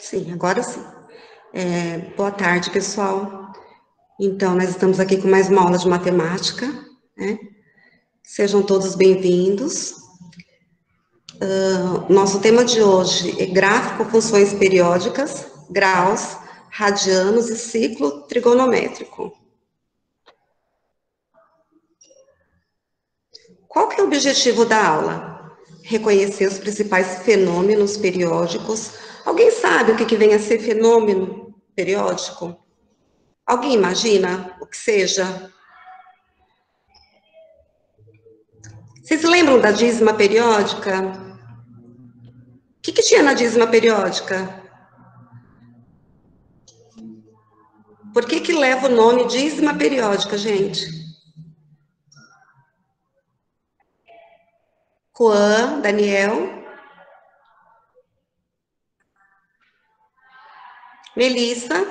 Sim, agora sim. Boa tarde, pessoal. Então, nós estamos aqui com mais uma aula de matemática, né? Sejam todos bem-vindos. Nosso tema de hoje é gráfico, funções periódicas, graus, radianos e ciclo trigonométrico. Qual que é o objetivo da aula? Reconhecer os principais fenômenos periódicos. Alguém sabe o que vem a ser fenômeno periódico? Alguém imagina o que seja? Vocês lembram da dízima periódica? O que tinha na dízima periódica? Por que leva o nome dízima periódica, gente? Juan, Daniel, Melissa.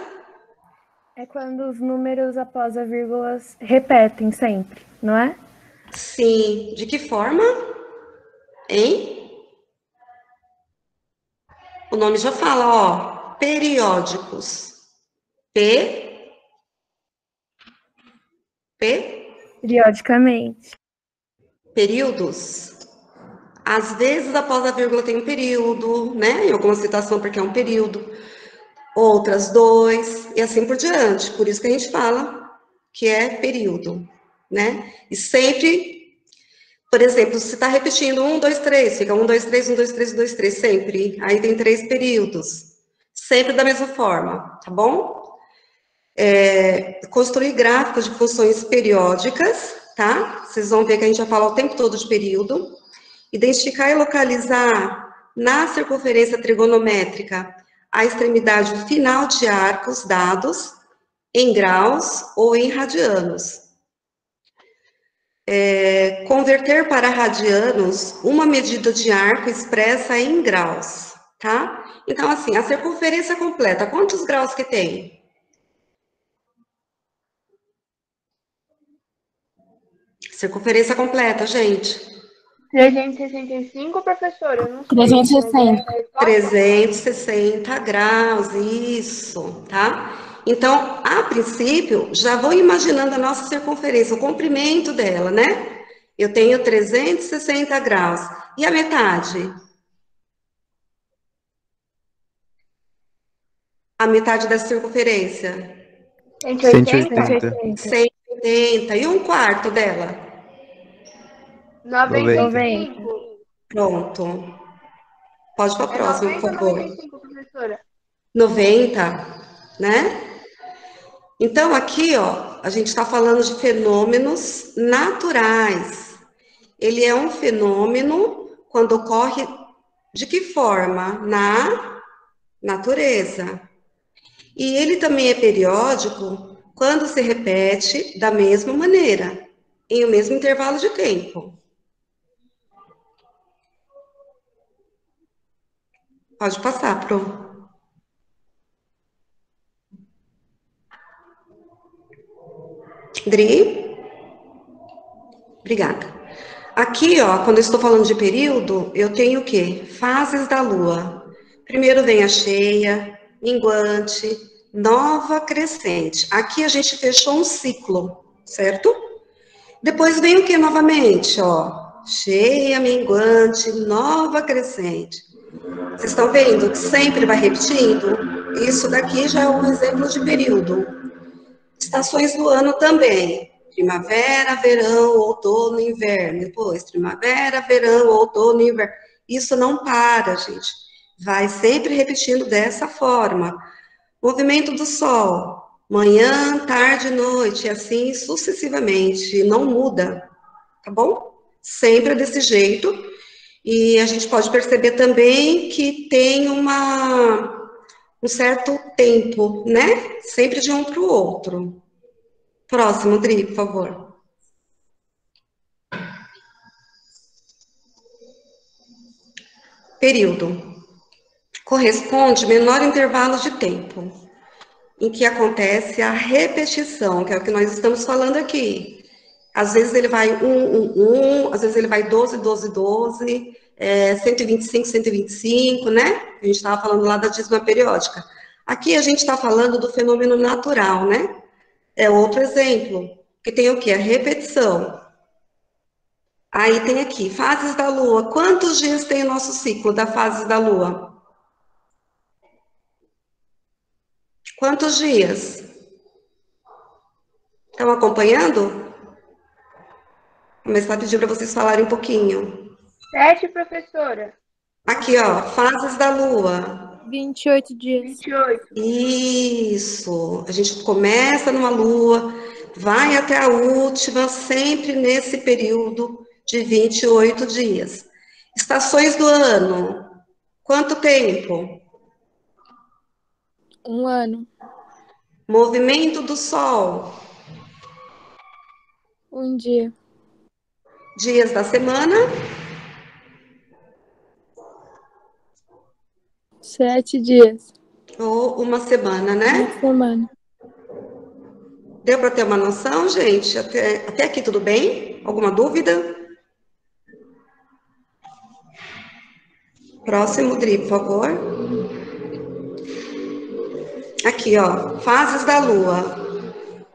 É quando os números após a vírgula repetem sempre, não é? Sim. De que forma? Hein? O nome já fala, ó, periódicos. Periodicamente. Períodos. Às vezes, após a vírgula tem um período, né? Em alguma citação, porque é um período. Outras 2, e assim por diante. Por isso que a gente fala que é período, né? E sempre, por exemplo, se está repetindo 1, 2, 3, fica 1, 2, 3, 1, 2, 3, 1, 2, 3, sempre. Aí tem 3 períodos. Sempre da mesma forma, tá bom? Construir gráficos de funções periódicas, tá? Vocês vão ver que a gente vai falar o tempo todo de período. Identificar e localizar na circunferência trigonométrica a extremidade final de arcos dados em graus ou em radianos. Converter para radianos uma medida de arco expressa em graus, tá? Então, assim, a circunferência completa, quantos graus que tem? Circunferência completa, gente. 365, professora, eu não sei. 360. 360 graus, isso, tá? Então, a princípio, já vou imaginando a nossa circunferência, o comprimento dela, né? Eu tenho 360 graus. E a metade? A metade da circunferência? 180? 180. E um quarto dela? 95. Pronto. Pode para a É próxima, 90 por ou favor. 95, professora? 90, né? Então, aqui, ó, a gente está falando de fenômenos naturais. Ele é um fenômeno quando ocorre de que forma? Na natureza. E ele também é periódico quando se repete da mesma maneira, em o mesmo intervalo de tempo. Pode passar, Pro. Dri? Obrigada. Aqui, ó, quando eu estou falando de período, eu tenho o quê? Fases da Lua. Primeiro vem a cheia, minguante, nova, crescente. Aqui a gente fechou um ciclo, certo? Depois vem o que novamente, ó? Cheia, minguante, nova, crescente. Vocês estão vendo que sempre vai repetindo? Isso daqui já é um exemplo de período. Estações do ano também. Primavera, verão, outono, inverno. Depois, primavera, verão, outono, inverno. Isso não para, gente. Vai sempre repetindo dessa forma. Movimento do Sol. Manhã, tarde, noite, e assim sucessivamente. Não muda, tá bom? Sempre desse jeito. E a gente pode perceber também que tem um certo tempo, né? Sempre de um para o outro. Próximo, Dri, por favor. Período. Corresponde menor intervalo de tempo em que acontece a repetição, que é o que nós estamos falando aqui. Às vezes ele vai 1, 1, 1, às vezes ele vai 12, 12, 12, 125, 125, né? A gente estava falando lá da dízima periódica. Aqui a gente está falando do fenômeno natural, né? É outro exemplo, que tem o quê? A repetição. Aí tem aqui, fases da Lua. Quantos dias tem o nosso ciclo da fase da Lua? Quantos dias? Estão acompanhando? Vou começar a pedir para vocês falarem um pouquinho. 7, professora. Aqui, ó, fases da Lua. 28 dias. 28. Isso. A gente começa numa Lua, vai até a última, sempre nesse período de 28 dias. Estações do ano. Quanto tempo? Um ano. Movimento do Sol. Um dia. Dias da semana. 7 dias. Ou uma semana, né? Uma semana. Deu para ter uma noção, gente? Até aqui tudo bem? Alguma dúvida? Próximo, Dri, por favor. Aqui, ó. Fases da Lua.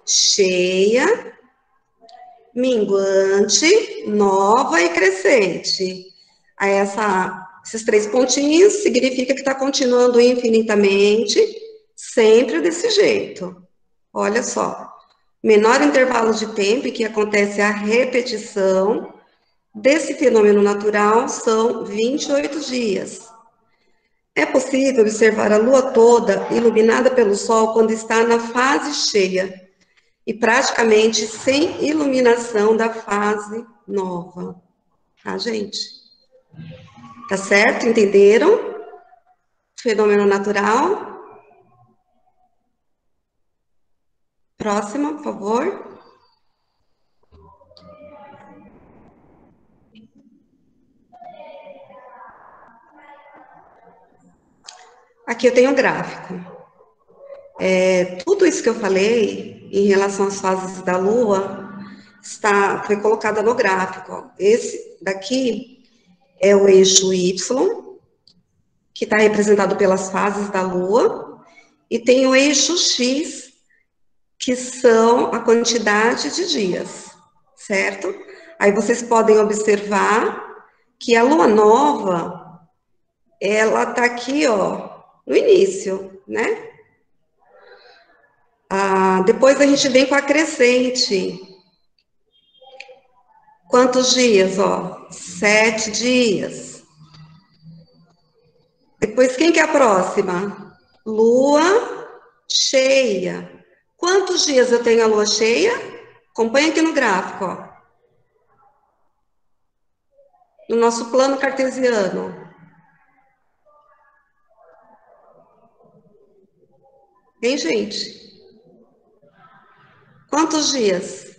Cheia, minguante, nova e crescente. Aí esses 3 pontinhos significa que está continuando infinitamente, sempre desse jeito. Olha só. Menor intervalo de tempo em que acontece a repetição desse fenômeno natural são 28 dias. É possível observar a Lua toda iluminada pelo Sol quando está na fase cheia e praticamente sem iluminação da fase nova. Tá, gente? Tá certo? Entenderam? Fenômeno natural. Próxima, por favor. Aqui eu tenho um gráfico. Tudo isso que eu falei em relação às fases da Lua foi colocado no gráfico. Ó. Esse daqui é o eixo Y, que está representado pelas fases da Lua, e tem o eixo X, que são a quantidade de dias, certo? Aí vocês podem observar que a Lua nova, ela está aqui, ó, no início, né? Depois a gente vem com a crescente. Quantos dias, ó? 7 dias. Depois, quem que é a próxima? Lua cheia. Quantos dias eu tenho a lua cheia? Acompanha aqui no gráfico, ó. No nosso plano cartesiano. Hein, gente? Quantos dias?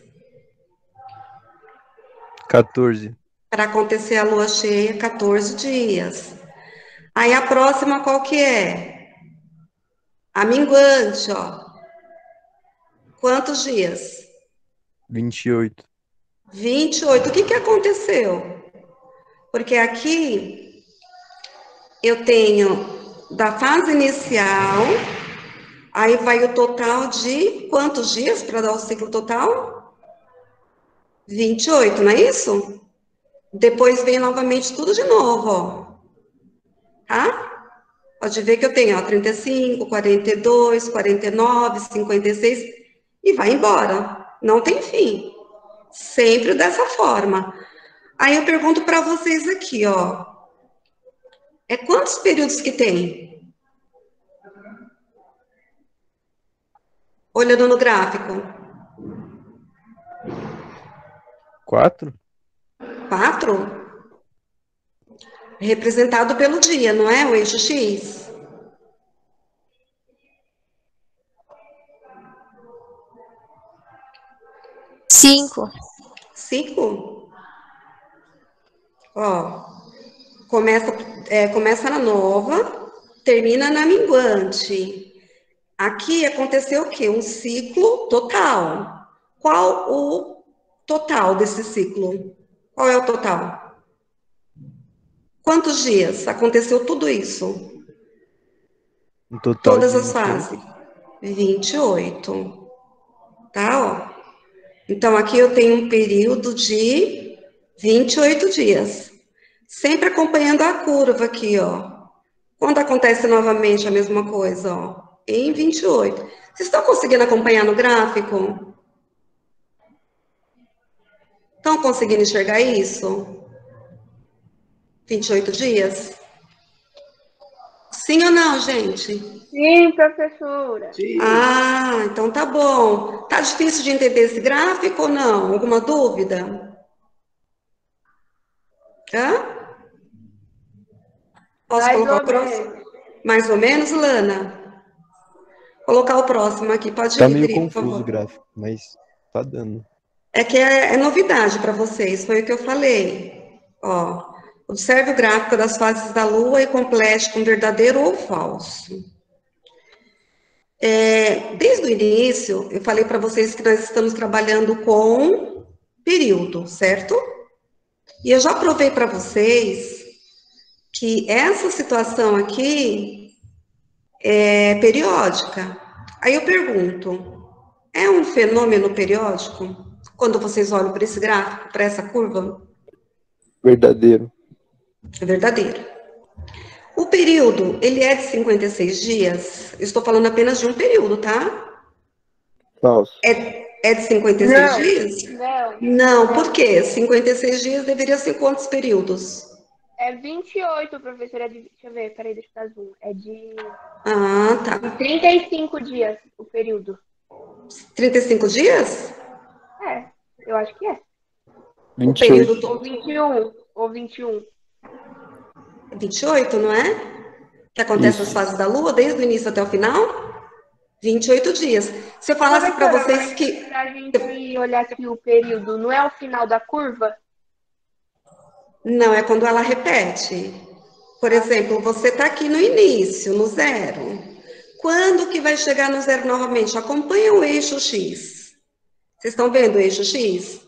14. Para acontecer a lua cheia, 14 dias. Aí a próxima qual que é? A minguante, ó. Quantos dias? 28. 28. O que que aconteceu? Porque aqui eu tenho da fase inicial, aí vai o total de quantos dias para dar o ciclo total? 28, não é isso? Depois vem novamente tudo de novo, ó. Tá? Pode ver que eu tenho, ó, 35, 42, 49, 56 e vai embora. Não tem fim. Sempre dessa forma. Aí eu pergunto para vocês aqui, ó. Quantos períodos que tem? Olhando no gráfico. 4? 4? Representado pelo dia, não é? O eixo X. Cinco. 5? Ó, começa na nova, termina na minguante. Aqui aconteceu o quê? Um ciclo total. Qual o total desse ciclo? Qual é o total? Quantos dias aconteceu tudo isso? Um total Todas de as 28. fases? 28. Tá, ó. Então, aqui eu tenho um período de 28 dias. Sempre acompanhando a curva aqui, ó. Quando acontece novamente a mesma coisa, ó. Em 28. Vocês estão conseguindo acompanhar no gráfico? Estão conseguindo enxergar isso? 28 dias? Sim ou não, gente? Sim, professora. Ah, então tá bom. Tá difícil de entender esse gráfico ou não? Alguma dúvida? Hã? Posso Mais colocar ou o próximo? menos. Mais ou menos, Lana? Colocar o próximo aqui. Pode Tá ir, meio Dri, por confuso o favor. gráfico, mas tá dando. É que é novidade para vocês, foi o que eu falei. Ó, observe o gráfico das fases da Lua e complete com verdadeiro ou falso. Desde o início, eu falei para vocês que nós estamos trabalhando com período, certo? E eu já provei para vocês que essa situação aqui é periódica. Aí eu pergunto, é um fenômeno periódico? Quando vocês olham para esse gráfico, para essa curva? Verdadeiro. É verdadeiro. O período, ele é de 56 dias? Eu estou falando apenas de um período, tá? Falso. É de 56 Não, dias? não, Não, por não. quê? 56 dias deveria ser quantos períodos? É 28, professora. Deixa eu ver, peraí, deixa eu dar zoom. É Ah, de tá. 35 dias o período. 35 dias? É, eu acho que é. O 28. período Ou 21, ou 21. 28, não é? Que acontece as Isso. fases da Lua, desde o início até o final? 28 dias. Se eu falasse para Professora, vocês mas que... pra gente olhar aqui o período, não é o final da curva? Não, é quando ela repete. Por exemplo, você está aqui no início, no zero. Quando que vai chegar no zero novamente? Acompanha o eixo X. Vocês estão vendo o eixo X?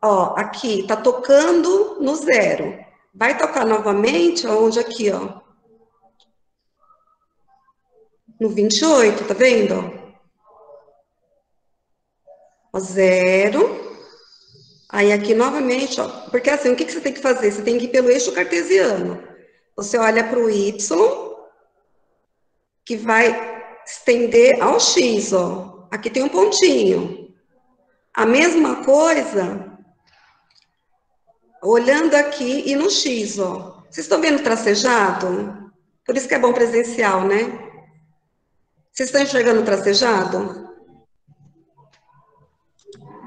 Ó, aqui, tá tocando no zero. Vai tocar novamente, onde aqui, ó. No 28, tá vendo? Ó, zero. Aí aqui novamente, ó. Porque assim, o que você tem que fazer? Você tem que ir pelo eixo cartesiano. Você olha para o Y, que vai estender ao X, ó. Aqui tem um pontinho. A mesma coisa, olhando aqui e no X, ó. Vocês estão vendo tracejado? Por isso que é bom presencial, né? Vocês estão enxergando tracejado?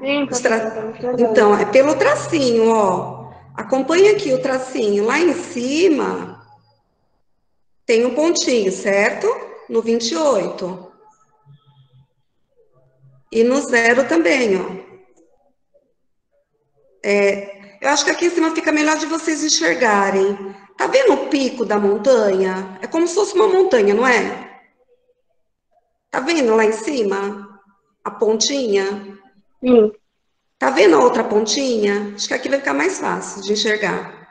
Sim, professora, estamos chegando. Então, é pelo tracinho, ó. Acompanha aqui o tracinho. Lá em cima tem um pontinho, certo? No 28. E no zero também, ó. Eu acho que aqui em cima fica melhor de vocês enxergarem. Tá vendo o pico da montanha? É como se fosse uma montanha, não é? Tá vendo lá em cima? A pontinha? Sim. Tá vendo a outra pontinha? Acho que aqui vai ficar mais fácil de enxergar.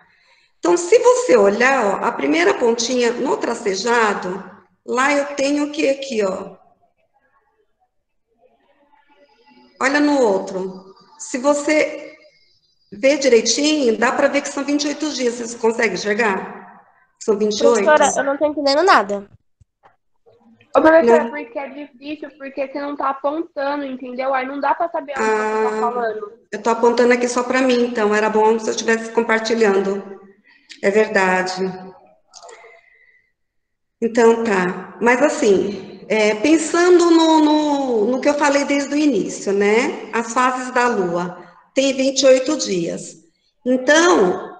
Então, se você olhar, ó, a primeira pontinha no tracejado, lá eu tenho o que aqui, ó? Olha no outro. Se você ver direitinho, dá para ver que são 28 dias. Vocês conseguem enxergar? São 28? Professora, eu não tô entendendo nada. Ô, professora, Não. porque é difícil, porque você não tá apontando, entendeu? Aí não dá pra saber onde você tá Ah, falando. eu estou apontando aqui só para mim, então era bom se eu estivesse compartilhando. É verdade. Então tá. Mas assim, pensando no que eu falei desde o início, né? As fases da Lua tem 28 dias. Então,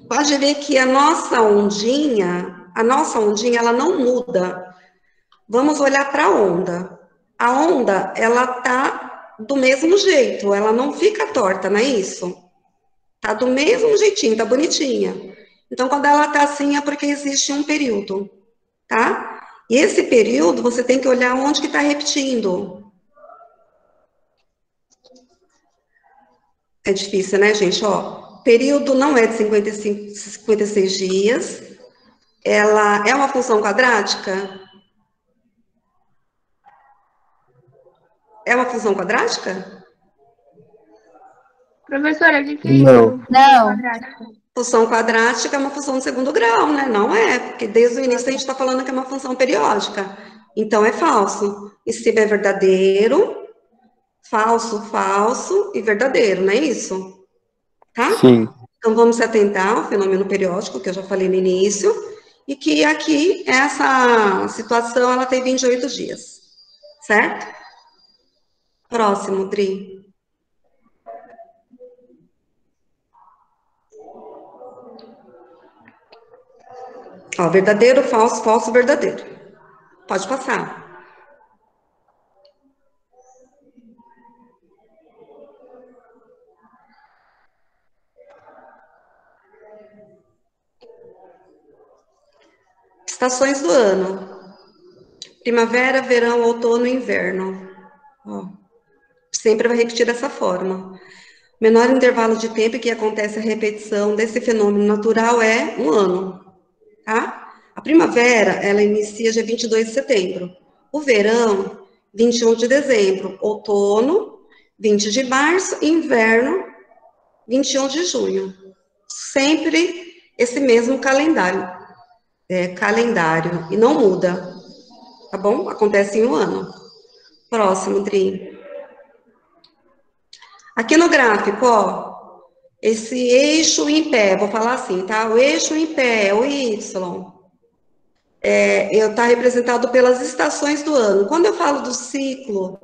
pode ver que a nossa ondinha, ela não muda. Vamos olhar para a onda. A onda, ela tá do mesmo jeito, ela não fica torta, não é isso? Tá do mesmo jeitinho, tá bonitinha. Então, quando ela tá assim, é porque existe um período, tá? E esse período, você tem que olhar onde que tá repetindo. É difícil, né, gente? Ó, período não é de 56 dias. Ela é uma função quadrática? É uma função quadrática? Professora, é difícil. Não. Não. Quadrática. Função quadrática é uma função de segundo grau, né? Não é, porque desde o início a gente está falando que é uma função periódica. Então é falso. E se é verdadeiro, falso, falso e verdadeiro, não é isso? Tá? Sim. Então vamos se atentar ao fenômeno periódico, que eu já falei no início, e que aqui, essa situação, ela tem 28 dias. Certo? Próximo, Dri. Ó, verdadeiro, falso, falso, verdadeiro. Pode passar. Estações do ano. Primavera, verão, outono e inverno. Ó, sempre vai repetir dessa forma. Menor intervalo de tempo que acontece a repetição desse fenômeno natural é um ano, tá? A primavera, ela inicia dia 22 de setembro. O verão, 21 de dezembro. Outono, 20 de março. Inverno, 21 de junho. Sempre esse mesmo calendário. Calendário. E não muda. Tá bom? Acontece em um ano. Próximo, Dri. Aqui no gráfico, ó. Esse eixo em pé, vou falar assim, tá? O eixo em pé, o Y. Está representado pelas estações do ano. Quando eu falo do ciclo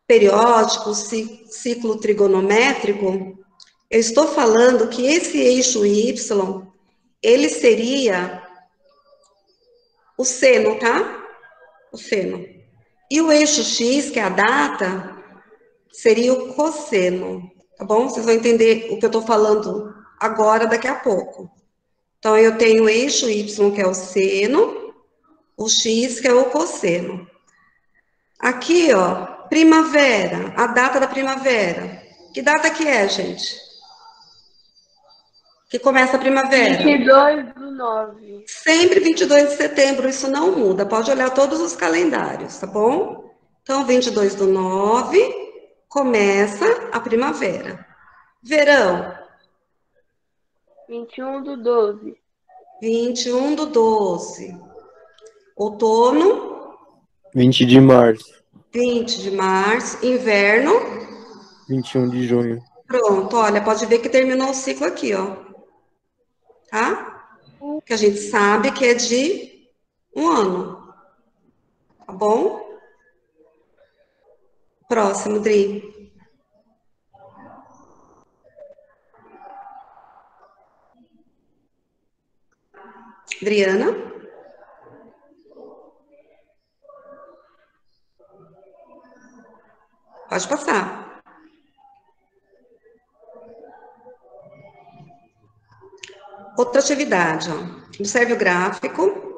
periódico, ciclo trigonométrico, eu estou falando que esse eixo Y, ele seria o seno, tá? O seno. E o eixo X, que é a data, seria o cosseno, tá bom? Vocês vão entender o que eu estou falando agora, daqui a pouco. Então, eu tenho o eixo Y, que é o seno, o X, que é o cosseno. Aqui, ó, primavera, a data da primavera. Que data que é, gente? Que começa a primavera? 22/9. Sempre 22 de setembro, isso não muda. Pode olhar todos os calendários, tá bom? Então, 22/9, começa a primavera. Verão, 21/12. 21/12. Outono, 20 de março. 20 de março. Inverno, 21 de junho. pronto, olha, pode ver que terminou o ciclo aqui, ó. Tá? Que a gente sabe que é de um ano. Tá bom? Próximo, Dri. Adriana? Pode passar. Outra atividade, ó. Observe o gráfico.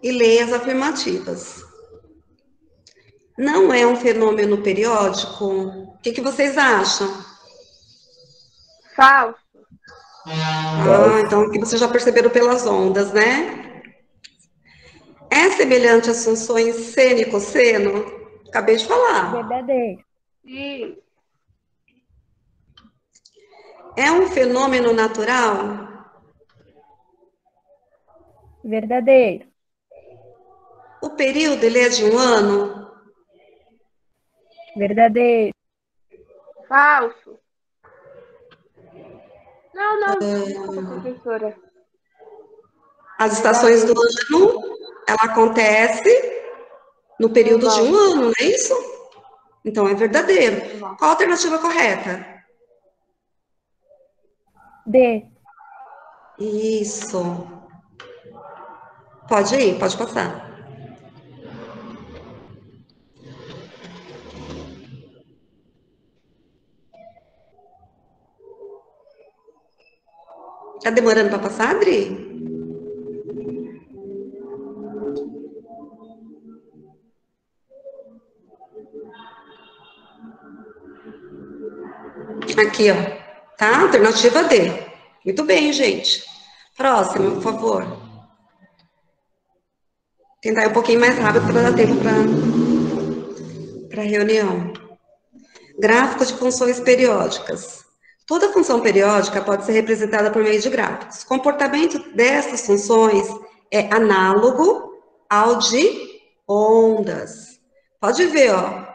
E leia as afirmativas. Não é um fenômeno periódico? O que vocês acham? Falso. Então aqui vocês já perceberam pelas ondas, né? É semelhante às funções seno e cosseno? Acabei de falar. Verdadeiro. Sim. É um fenômeno natural? Verdadeiro. O período, ele é de um ano? Verdadeiro. Falso. Não, desculpa, professora. As estações do ano, ela acontece no período de um ano, não é isso? Então, é verdadeiro. Qual a alternativa correta? D. Isso. Pode ir, pode passar. Tá demorando para passar, Adri? Aqui, ó. Tá? Alternativa D. Muito bem, gente. Próximo, por favor. Tentar ir um pouquinho mais rápido para dar tempo para a reunião. Gráfico de funções periódicas. Toda função periódica pode ser representada por meio de gráficos. O comportamento dessas funções é análogo ao de ondas. Pode ver, ó,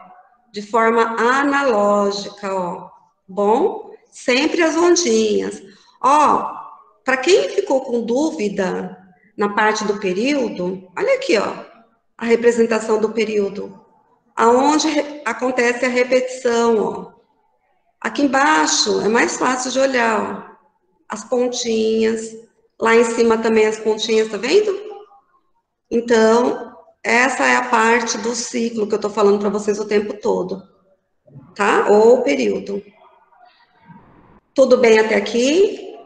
de forma analógica, ó. Bom? Sempre as ondinhas. Ó, para quem ficou com dúvida na parte do período, olha aqui, ó, a representação do período. Aonde acontece a repetição, ó. Aqui embaixo é mais fácil de olhar, ó. As pontinhas. Lá em cima também as pontinhas, tá vendo? Então, essa é a parte do ciclo que eu tô falando para vocês o tempo todo. Tá? Ou período. Tudo bem até aqui?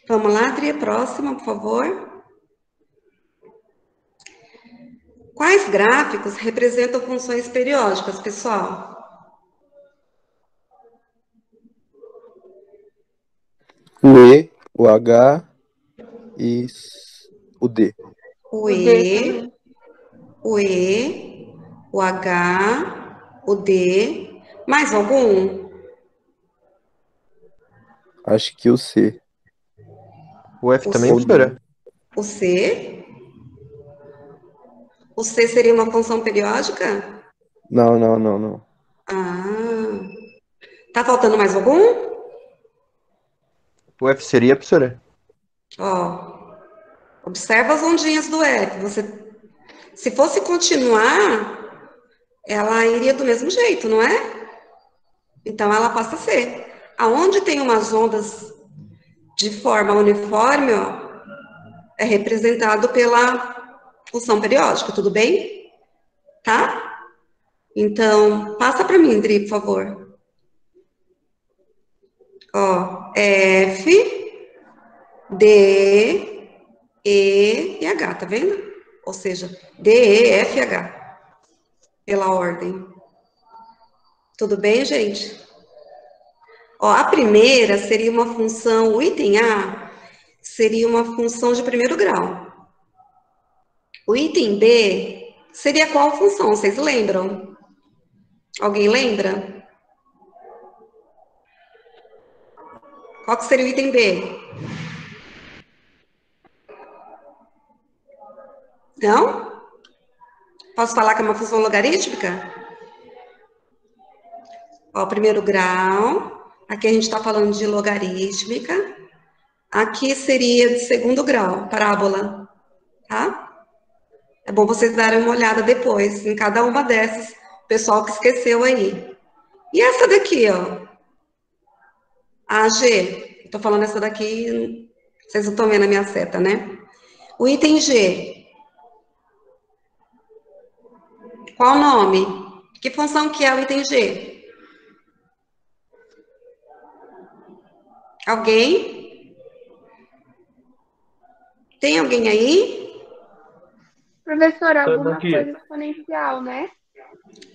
Vamos lá, Adri, próxima, por favor. Quais gráficos representam funções periódicas, pessoal? O E, o H e o D. O D E, também. o E, o H, o D. Mais algum? Acho que o C. O F O também, C. professora? O C? O C seria uma função periódica? Não, não, não, não. Ah. Tá faltando mais algum? O F seria, professora? Ó. Observa as ondinhas do F. Se fosse continuar, ela iria do mesmo jeito, não é? Então, ela passa a ser. Aonde tem umas ondas de forma uniforme, ó, é representado pela função periódica, tudo bem? Tá? Então, passa para mim, Dri, por favor. Ó, F, D, E e H, tá vendo? Ou seja, D, E, F, H. Pela ordem. Tudo bem, gente? Ó, a primeira seria uma função, o item A seria uma função de primeiro grau. O item B seria qual função? Vocês lembram? Alguém lembra? Qual que seria o item B? Não? Posso falar que é uma função logarítmica? Ó, primeiro grau. Aqui a gente está falando de logarítmica. Aqui seria de segundo grau, parábola. Tá? É bom vocês darem uma olhada depois em cada uma dessas, pessoal que esqueceu aí. E essa daqui, ó. A G. Estou falando essa daqui, vocês não estão vendo a minha seta, né? O item G. Qual o nome? Que função que é o item G? Alguém? Tem alguém aí? Professora, alguma coisa exponencial, né?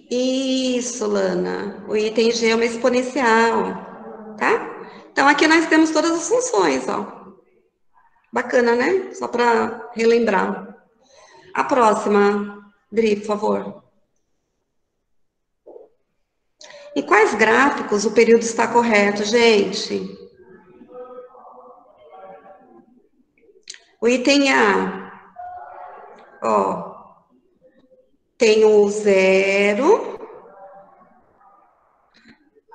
Isso, Lana. O item G é uma exponencial, tá? Então, aqui nós temos todas as funções, ó. Bacana, né? Só para relembrar. A próxima, Dri, por favor. Em quais gráficos o período está correto, gente? O item A, ó, tem o 0.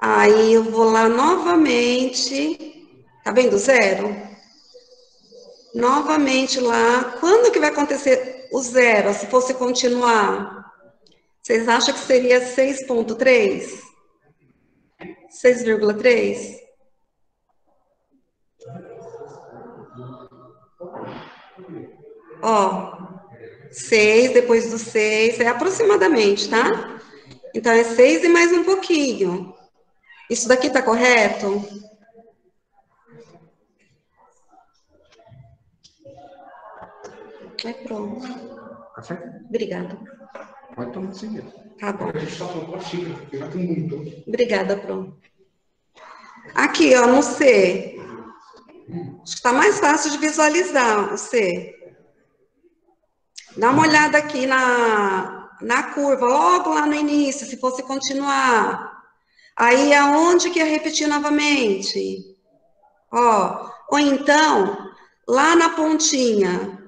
Aí eu vou lá novamente. Tá vendo 0? Novamente lá. Quando que vai acontecer o 0, se fosse continuar? Vocês acham que seria 6,3? 6,3? Ó, 6, depois do 6, é aproximadamente, tá? Então, é 6 e mais um pouquinho. Isso daqui tá correto? É pronto. Café? Obrigada. Pode tomar seguida. Tá bom. A gente tá falando com a xícara, porque já tem muito. Obrigada, Pro. Aqui, ó, no C. Acho que tá mais fácil de visualizar o C. Dá uma olhada aqui na curva, logo lá no início, se fosse continuar. Aí, aonde que ia repetir novamente? Ó, ou então, lá na pontinha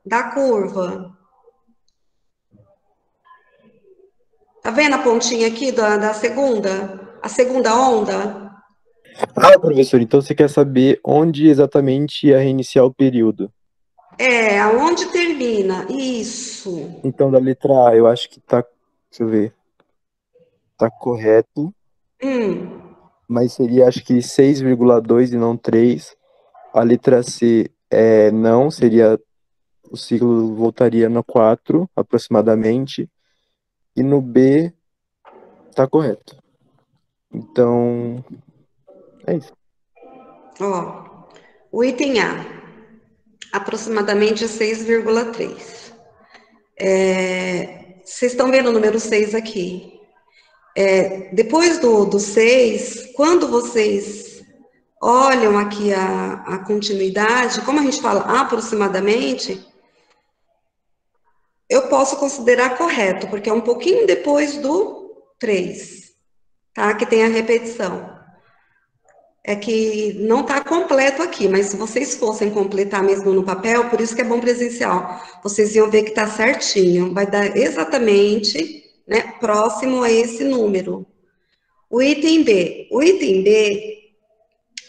da curva. Tá vendo a pontinha aqui da segunda? A segunda onda? Ah, professor, então você quer saber onde exatamente ia reiniciar o período? É, aonde termina? Isso. Então, da letra A, eu acho que tá, deixa eu ver, tá correto, mas seria acho que 6,2 e não 3. A letra C não, seria o ciclo voltaria no 4, aproximadamente, e no B tá correto. Então, é isso. Ó, o item A, aproximadamente 6,3. Vocês estão vendo o número 6 aqui. Depois do 6, quando vocês olham aqui a continuidade, como a gente fala aproximadamente, eu posso considerar correto, porque é um pouquinho depois do 3, tá? Que tem a repetição. É que não está completo aqui, mas se vocês fossem completar mesmo no papel, por isso que é bom presencial, vocês iam ver que está certinho, vai dar exatamente, né, próximo a esse número. O item B,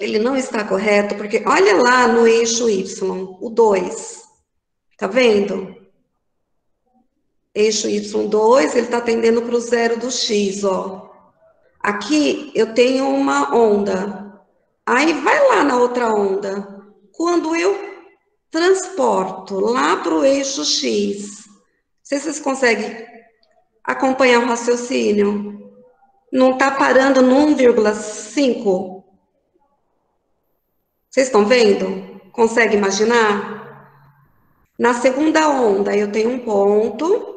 ele não está correto, porque olha lá no eixo Y, o 2, tá vendo? Eixo Y2, ele está tendendo para o zero do X, ó. Aqui eu tenho uma onda. Aí vai lá na outra onda. Quando eu transporto lá para o eixo X, não sei se vocês conseguem acompanhar o raciocínio. Não está parando no 1,5? Vocês estão vendo? Consegue imaginar? Na segunda onda, eu tenho um ponto.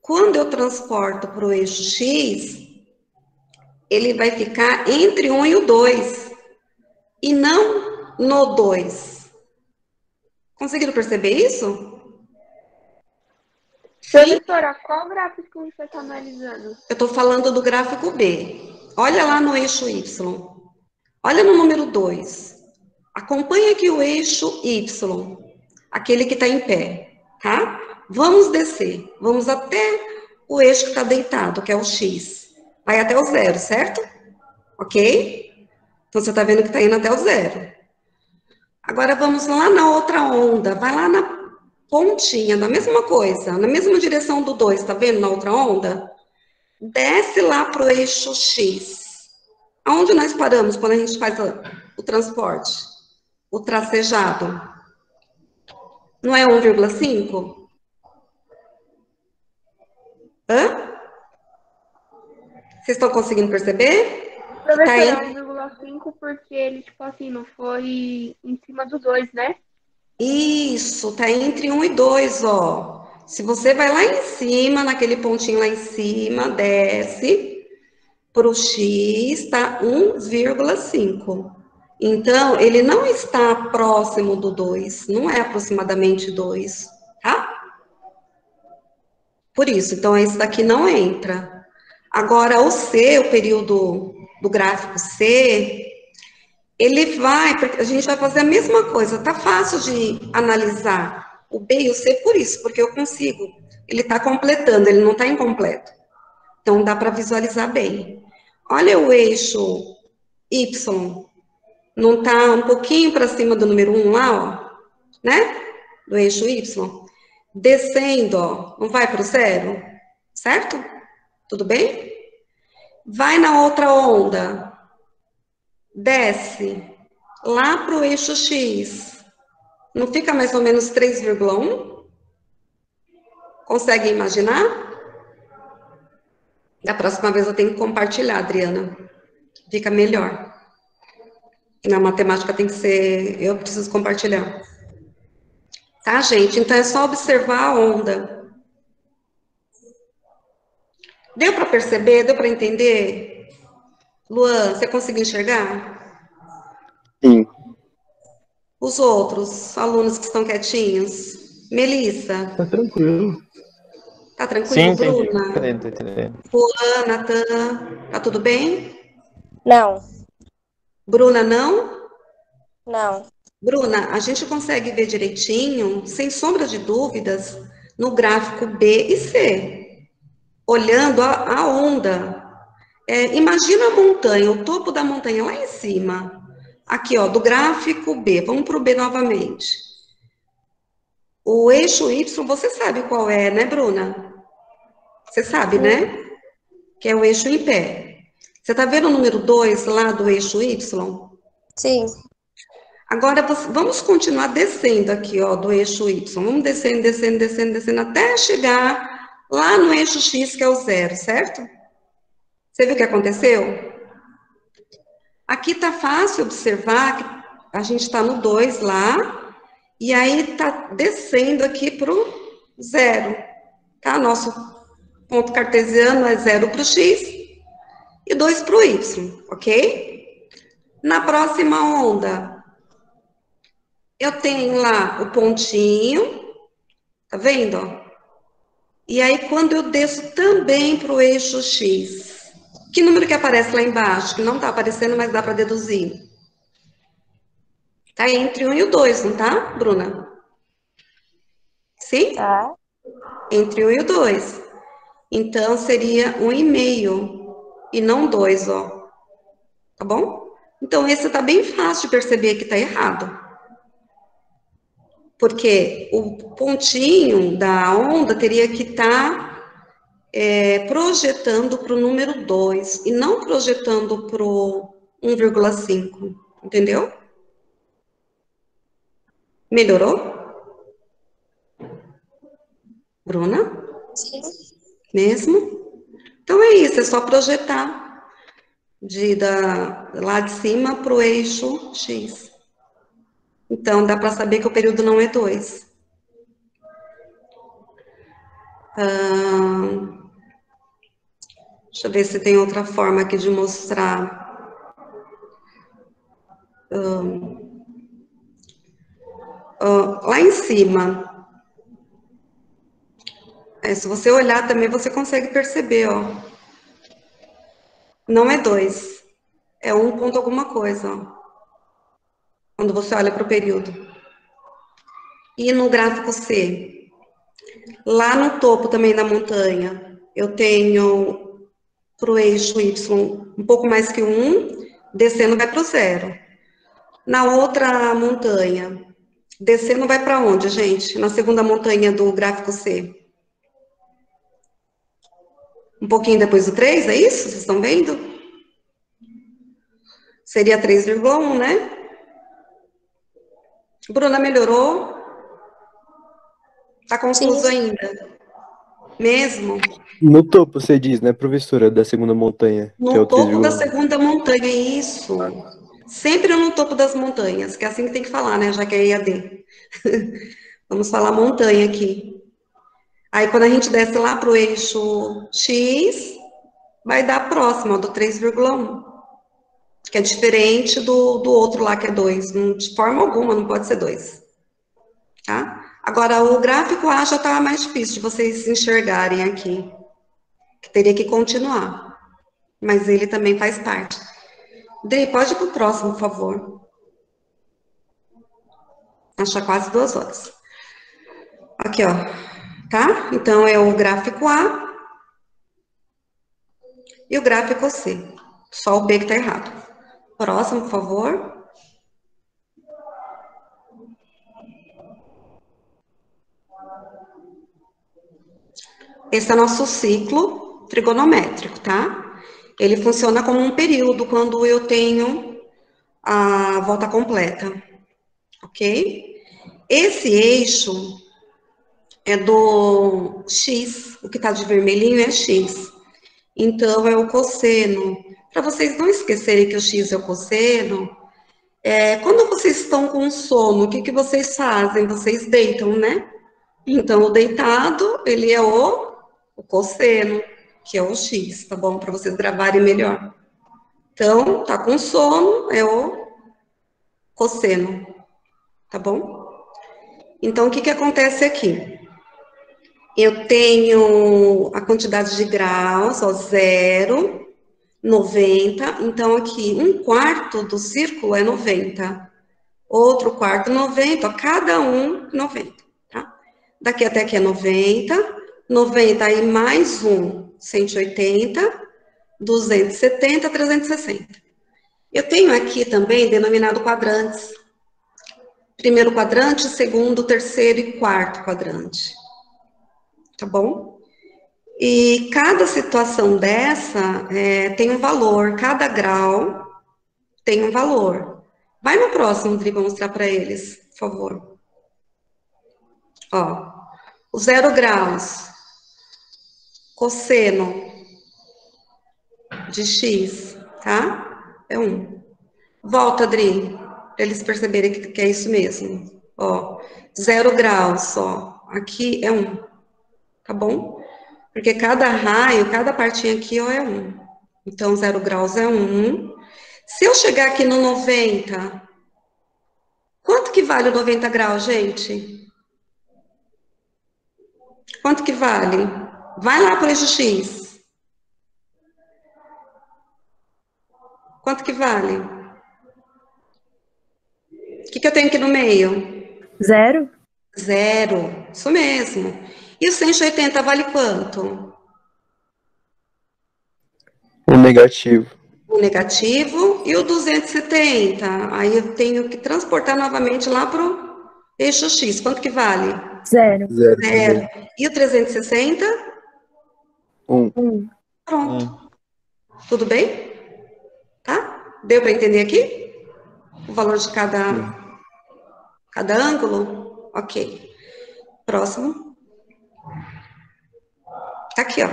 Quando eu transporto para o eixo X, ele vai ficar entre 1 e o 2. E não no 2. Conseguiram perceber isso? Professora, qual gráfico você está analisando? Eu estou falando do gráfico B. Olha lá no eixo Y. Olha no número 2. Acompanhe aqui o eixo Y. Aquele que está em pé, tá? Vamos descer. Vamos até o eixo que está deitado, que é o X. Vai até o 0, certo? Ok? Então, você está vendo que está indo até o 0. Agora, vamos lá na outra onda. Vai lá na pontinha, da mesma coisa, na mesma direção do 2, tá vendo na outra onda? Desce lá pro eixo X. Aonde nós paramos quando a gente faz o transporte? O tracejado. Não é 1,5? Hã? Vocês estão conseguindo perceber? Professora, é 1,5 porque ele, tipo assim, não foi em cima do 2, né? Isso, tá entre 1 e 2, ó. Se você vai lá em cima, naquele pontinho lá em cima, desce para o X, tá 1,5. Então, ele não está próximo do 2, não é aproximadamente 2, tá? Por isso, então, esse daqui não entra. Agora, o C, o período do gráfico C, ele vai, porque a gente vai fazer a mesma coisa, tá fácil de analisar o B e o C por isso, porque eu consigo, ele está completando, ele não está incompleto. Então, dá para visualizar bem. Olha o eixo Y, não está um pouquinho para cima do número 1 lá, ó, né? Do eixo Y. Descendo, ó, não vai para o 0, certo? Tudo bem? Vai na outra onda. Desce lá para o eixo X, não fica mais ou menos 3,1? Consegue imaginar? Da próxima vez eu tenho que compartilhar, Adriana. Fica melhor. Na matemática tem que ser, eu preciso compartilhar. Tá, gente? Então é só observar a onda. Deu para perceber? Deu para entender? Luan, você conseguiu enxergar? Sim. Os outros alunos que estão quietinhos? Melissa? Tá tranquilo. Tá tranquilo, Sim, entendi. Bruna? Tô entendendo. Juan, Natan, tá tudo bem? Não, Bruna, não? não. Bruna, a gente consegue ver direitinho, sem sombra de dúvidas, no gráfico B e C, olhando a onda. Imagina a montanha, o topo da montanha lá em cima. Aqui, ó, do gráfico B. Vamos para o B novamente. O eixo Y, você sabe qual é, né, Bruna? Você sabe, né? Que é o eixo em pé. Você está vendo o número 2 lá do eixo Y? Sim. Agora, vamos continuar descendo aqui, ó, do eixo Y. Vamos descendo, descendo, descendo, descendo, até chegar lá no eixo X, que é o 0, certo? Você viu o que aconteceu? Aqui está fácil observar que a gente está no 2 lá, e aí está descendo aqui para o 0, tá? Nosso ponto cartesiano é 0 para o X e 2 para o Y, ok? Na próxima onda, eu tenho lá o pontinho, tá vendo? E aí, quando eu desço também para o eixo X, que número que aparece lá embaixo? Que não está aparecendo, mas dá para deduzir. Tá entre 1 e o 2, não tá, Bruna? Sim? Tá. Entre 1 e o 2. Então, seria 1,5 e não 2, ó. Tá bom? Então, esse tá bem fácil de perceber que tá errado. Porque o pontinho da onda teria que estar projetando para o número 2 e não projetando para o 1,5. Entendeu? Melhorou? Bruna? Sim. Mesmo? Então é isso, é só projetar lá de cima para o eixo X. Então dá para saber que o período não é 2. Deixa eu ver se tem outra forma aqui de mostrar. Lá em cima. Se você olhar também, você consegue perceber, ó. Não é 2. É 1 ponto alguma coisa, ó. Quando você olha para o período. E no gráfico C, lá no topo também da montanha, eu tenho para o eixo Y um pouco mais que 1, descendo vai para o 0. Na outra montanha, descendo vai para onde, gente? Na segunda montanha do gráfico C. Um pouquinho depois do 3, é isso? Vocês estão vendo? Seria 3,1, né? Bruna, melhorou? Tá confuso Sim. ainda? Mesmo? No topo, você diz, né, professora, da segunda montanha, que é o No topo da 3,1. segunda montanha, isso. Sempre no topo das montanhas, que é assim que tem que falar, né? Já que é EAD. Vamos falar montanha aqui. Aí, quando a gente desce lá para o eixo X, vai dar próximo, ó, do 3,1. Que é diferente do outro lá, que é 2. De forma alguma, não pode ser 2. Tá? Agora, o gráfico A já está mais difícil de vocês enxergarem aqui. Que teria que continuar. Mas ele também faz parte. Dri, pode ir para o próximo, por favor. Acho quase 2 horas. Aqui, ó. Tá? Então, é o gráfico A e o gráfico C. Só o B que tá errado. Próximo, por favor. Esse é nosso ciclo trigonométrico, tá? Ele funciona como um período quando eu tenho a volta completa, ok? Esse eixo é do X, o que tá de vermelhinho é X. Então, é o cosseno. Para vocês não esquecerem que o X é o cosseno, quando vocês estão com sono, o que vocês fazem? Vocês deitam, né? Então, o deitado, ele é o cosseno. que é o x, tá bom? Para vocês gravarem melhor. Então, tá com sono, é o cosseno, tá bom? Então, o que que acontece aqui? Eu tenho a quantidade de graus, ó, 0, 90. Então, aqui, 1/4 do círculo é 90. Outro quarto, 90. Ó, cada um, 90, tá? Daqui até aqui é 90. 90 aí mais um, 180. 270, 360. Eu tenho aqui também denominado quadrantes. Primeiro quadrante, segundo, terceiro e quarto quadrante. Tá bom? E cada situação dessa tem um valor, cada grau tem um valor. Vai no próximo, Dri, vou mostrar para eles, por favor. Ó, o 0 graus, cosseno de x, tá? É 1. Volta, Dri, para eles perceberem que é isso mesmo. Ó, 0 graus, ó, aqui é 1, tá bom? Porque cada raio, cada partinha aqui, ó, é 1. Então, 0 graus é 1. Se eu chegar aqui no 90, quanto que vale o 90 graus, gente? Quanto que vale? Vai lá para o eixo X. Quanto que vale? O que que eu tenho aqui no meio? 0. 0. Isso mesmo. E o 180 vale quanto? O negativo. O negativo e o 270. Aí eu tenho que transportar novamente lá para o eixo X. Quanto que vale? 0. 0. E o 360? 1. 1. Pronto. Tudo bem? Tá? Deu para entender aqui? O valor de cada ângulo? Ok. Próximo. Tá aqui, ó.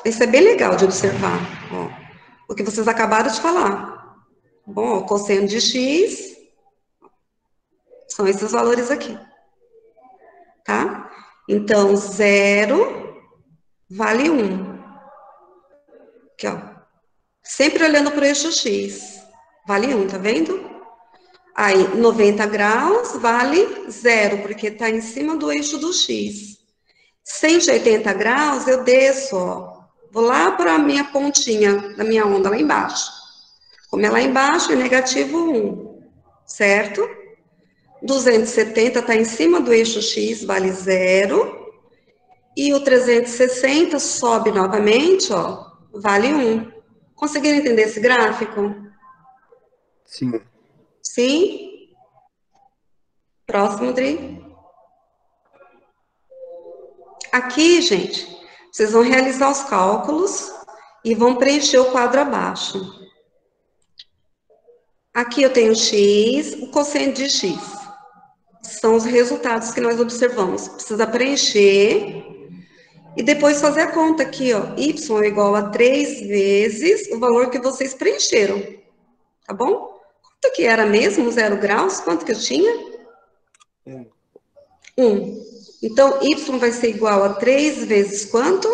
Isso é bem legal de observar, ó. O que vocês acabaram de falar. Bom, o cosseno de x são esses valores aqui. Tá? Então, 0 vale 1. Aqui, ó. Sempre olhando para o eixo x. Vale 1, tá vendo? Aí, 90 graus vale 0, porque está em cima do eixo do x. 180 graus, eu desço, ó. Vou lá para a minha pontinha da minha onda, lá embaixo. Como é lá embaixo, é negativo 1, certo? 270 está em cima do eixo x, vale 0. E o 360 sobe novamente, ó, vale 1. Conseguiram entender esse gráfico? Sim. Sim? Próximo, Dri. Aqui, gente, vocês vão realizar os cálculos e vão preencher o quadro abaixo. Aqui eu tenho x, o cosseno de x. São os resultados que nós observamos. Precisa preencher e depois fazer a conta aqui, ó. Y é igual a 3 vezes o valor que vocês preencheram. Tá bom? Quanto que era mesmo, 0 graus? Quanto que eu tinha? 1. Então, y vai ser igual a 3 vezes quanto?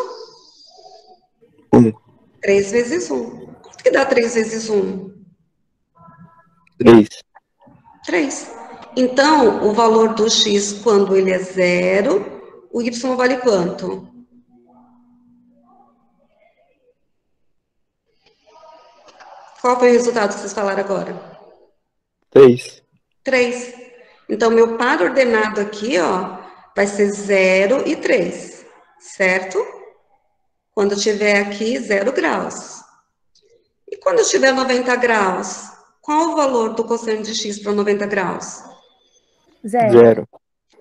1. 3 vezes 1. Quanto que dá 3 vezes 1? 3. 3. Então, o valor do x, quando ele é 0, o y vale quanto? Qual foi o resultado que vocês falaram agora? 3. 3. Então, meu par ordenado aqui, ó, vai ser 0 e 3, certo? Quando eu tiver aqui 0 graus. E quando eu tiver 90 graus, qual o valor do cosseno de x para 90 graus? 0.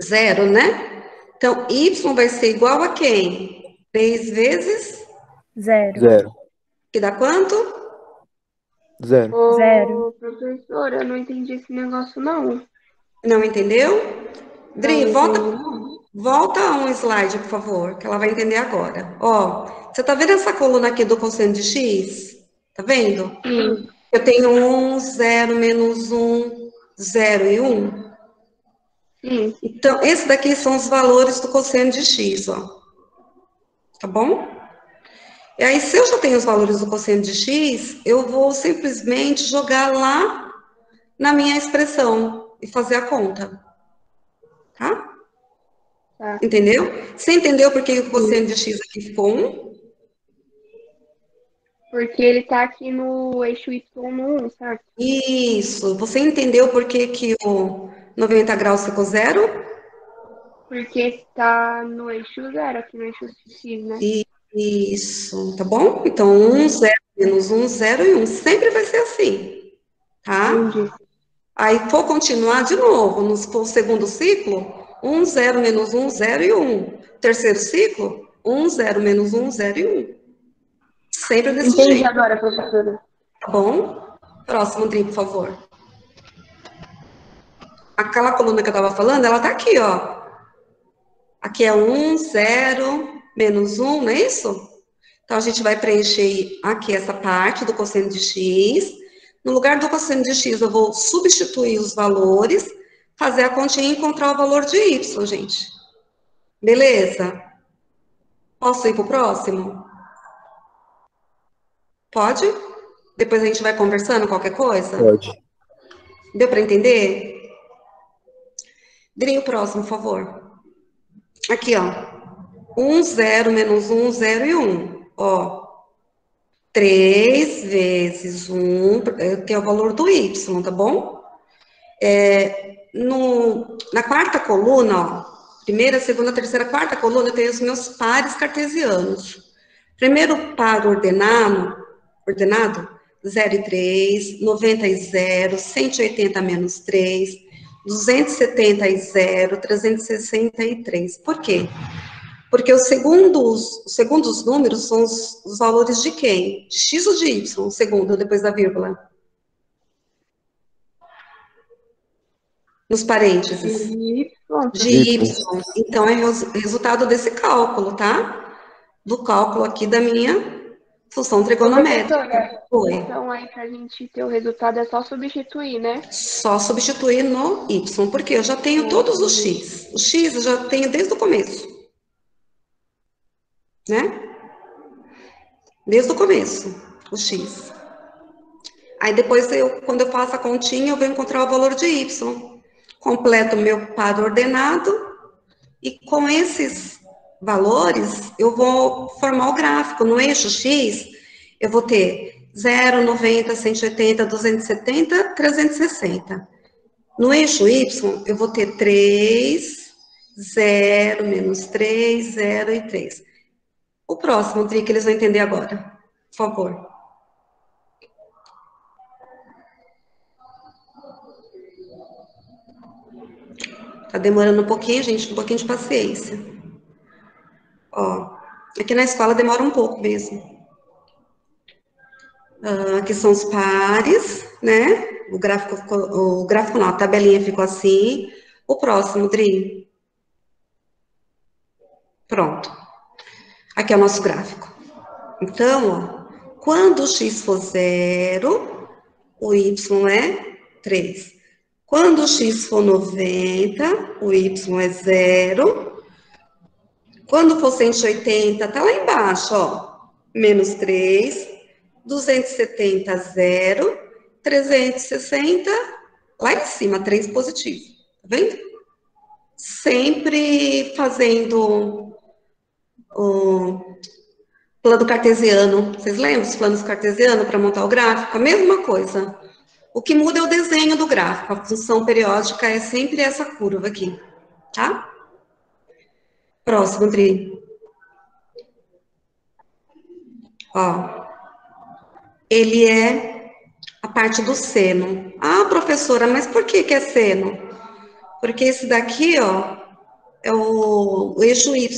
0, né? Então, y vai ser igual a quem? 3 vezes? 0. 0. Que dá quanto? 0. Ô, professora, eu não entendi esse negócio, não. Não entendeu? Dri, Não volta, entendi, não. volta um slide, por favor, que ela vai entender agora. Ó, você tá vendo essa coluna aqui do cosseno de x? Tá vendo? Sim. Eu tenho 1, 0, menos 1, 0 e 1. Sim. Então, esse daqui são os valores do cosseno de x, ó. Tá bom? E aí, se eu já tenho os valores do cosseno de x, eu vou simplesmente jogar lá na minha expressão e fazer a conta. Tá? Tá. Entendeu? Você entendeu por que o cosseno de x aqui ficou 1? Porque ele tá aqui no eixo y no 1, certo? Isso. Você entendeu por que que o 90 graus ficou 0? Porque tá no eixo 0, aqui no eixo x, né? Isso, tá bom? Então, 1, 0, menos 1, 0 e 1. Sempre vai ser assim, tá? Entendi. Aí, vou continuar de novo. No segundo ciclo, 1, 0, menos 1, 0 e 1. Terceiro ciclo, 1, 0, menos 1, 0 e 1. Sempre desse Entendi jeito, agora, professora. tá bom? Próximo, Dri, por favor. Aquela coluna que eu estava falando, ela tá aqui, ó. Aqui é 1, 0, menos 1, não é isso? Então, a gente vai preencher aqui essa parte do cosseno de x. No lugar do cosseno de x, eu vou substituir os valores, fazer a continha e encontrar o valor de y, gente. Beleza? Posso ir para o próximo? Pode? Depois a gente vai conversando, qualquer coisa? Pode. Deu para entender? Dê o próximo, por favor. Aqui, ó. 1, 0, menos 1, 0 e 1. Ó. 3 vezes 1, que é o valor do y, tá bom? Na quarta coluna, ó. Primeira, segunda, terceira, quarta coluna, eu tenho os meus pares cartesianos. Primeiro par ordenado, 0 e 3, 90 e 0, 180 menos 3, 270 e 0, 363. Por quê? Porque os segundos números são os valores de quem? De x ou de y, o segundo, depois da vírgula? Nos parênteses. De y. Então, é resultado desse cálculo, tá? Do cálculo aqui da minha função trigonométrica. Oi. Então, aí, pra gente ter o resultado, é só substituir, né? Só substituir no y, porque eu já tenho todos os x. O x eu já tenho desde o começo. Né? Desde o começo, o x. Aí depois, quando eu faço a continha, eu vou encontrar o valor de y. Completo o meu par ordenado, e com esses valores, eu vou formar o gráfico. No eixo x, eu vou ter 0, 90, 180, 270, 360. No eixo y, eu vou ter 3, 0, menos 3, 0 e 3. O próximo, Dri, que eles vão entender agora. Por favor. Tá demorando um pouquinho, gente, um pouquinho de paciência. Ó, aqui na escola demora um pouco mesmo. Aqui são os pares, né? O gráfico não, a tabelinha ficou assim. O próximo, Dri. Pronto. Aqui é o nosso gráfico. Então, ó, quando o x for 0, o y é 3. Quando o x for 90, o y é 0. Quando for 180, tá lá embaixo, ó. Menos 3. 270, 0. 360, lá em cima, 3 positivo. Tá vendo? Sempre fazendo o plano cartesiano. Vocês lembram dos planos cartesianos para montar o gráfico? A mesma coisa. O que muda é o desenho do gráfico. A função periódica é sempre essa curva aqui, tá? Próximo, Dri. Ó. Ele é a parte do seno. Ah, professora, mas por que é seno? Porque esse daqui, ó, é o eixo Y.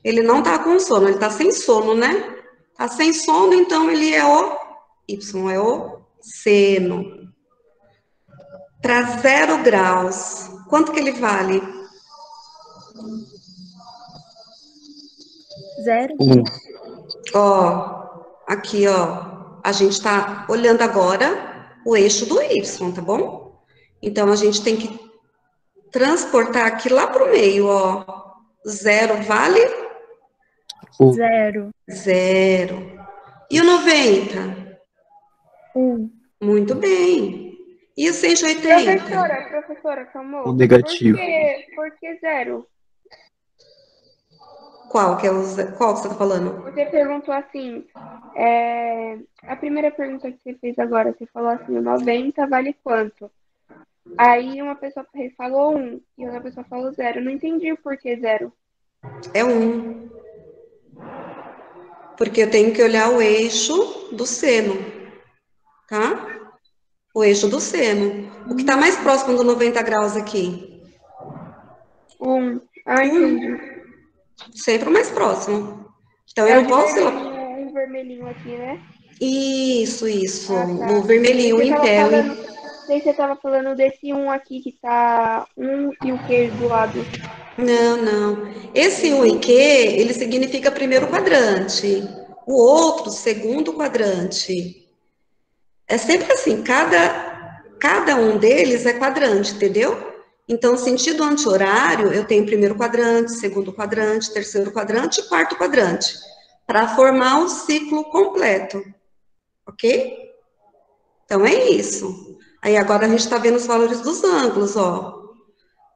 Ele não tá com sono, ele tá sem sono, né? Tá sem sono, então ele é o Y, é o seno. Para 0 graus, quanto que ele vale? 0. Ó, aqui, ó, a gente tá olhando agora o eixo do Y, tá bom? Então, a gente tem que transportar aqui lá pro meio, ó. 0 vale 0. 0. E o 90? 1. Muito bem. E o 180? Professora, calma. O negativo. Por que 0? Qual que você está falando? Você perguntou assim, a primeira pergunta que você fez agora, você falou assim, o 90 vale quanto? Aí uma pessoa falou 1 e outra pessoa falou 0. Eu não entendi o porquê 0. É 1. Porque eu tenho que olhar o eixo do seno, tá? O eixo do seno. O que está mais próximo do 90 graus aqui? 1. Ah, entendi. Sempre o mais próximo. Então, É eu o não de posso ir lá. vermelhinho, um vermelhinho aqui, né? Isso. Ah, tá. O vermelhinho em pé. Daí você tava falando desse 1 aqui que tá 1 e o Q do lado. Não. Esse U e Q, ele significa primeiro quadrante. O outro, segundo quadrante. É sempre assim, cada um deles é quadrante, entendeu? Então, sentido anti-horário, eu tenho primeiro quadrante, segundo quadrante, terceiro quadrante e quarto quadrante, para formar um ciclo completo, ok? Então, é isso. Aí, agora a gente está vendo os valores dos ângulos, ó.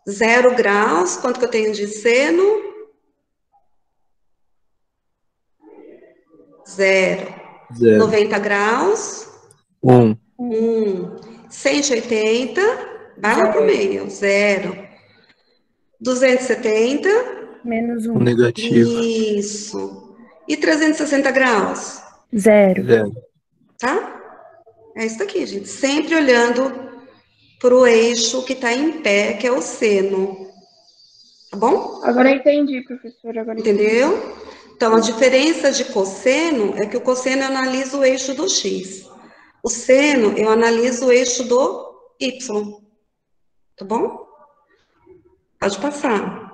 0 graus, quanto que eu tenho de seno? 0. 90 graus? 1. 180, vai lá pro meio, 0. 270? Menos O 1. negativo. Isso. E 360 graus? 0. 0. Tá? É isso aqui, gente. Sempre olhando pro eixo que tá em pé, que é o seno. Tá bom? Agora eu entendi, professora. Agora eu entendi. Entendeu? Então, a diferença de cosseno é que o cosseno eu analiso o eixo do x. O seno eu analiso o eixo do y. Tá bom? Pode passar.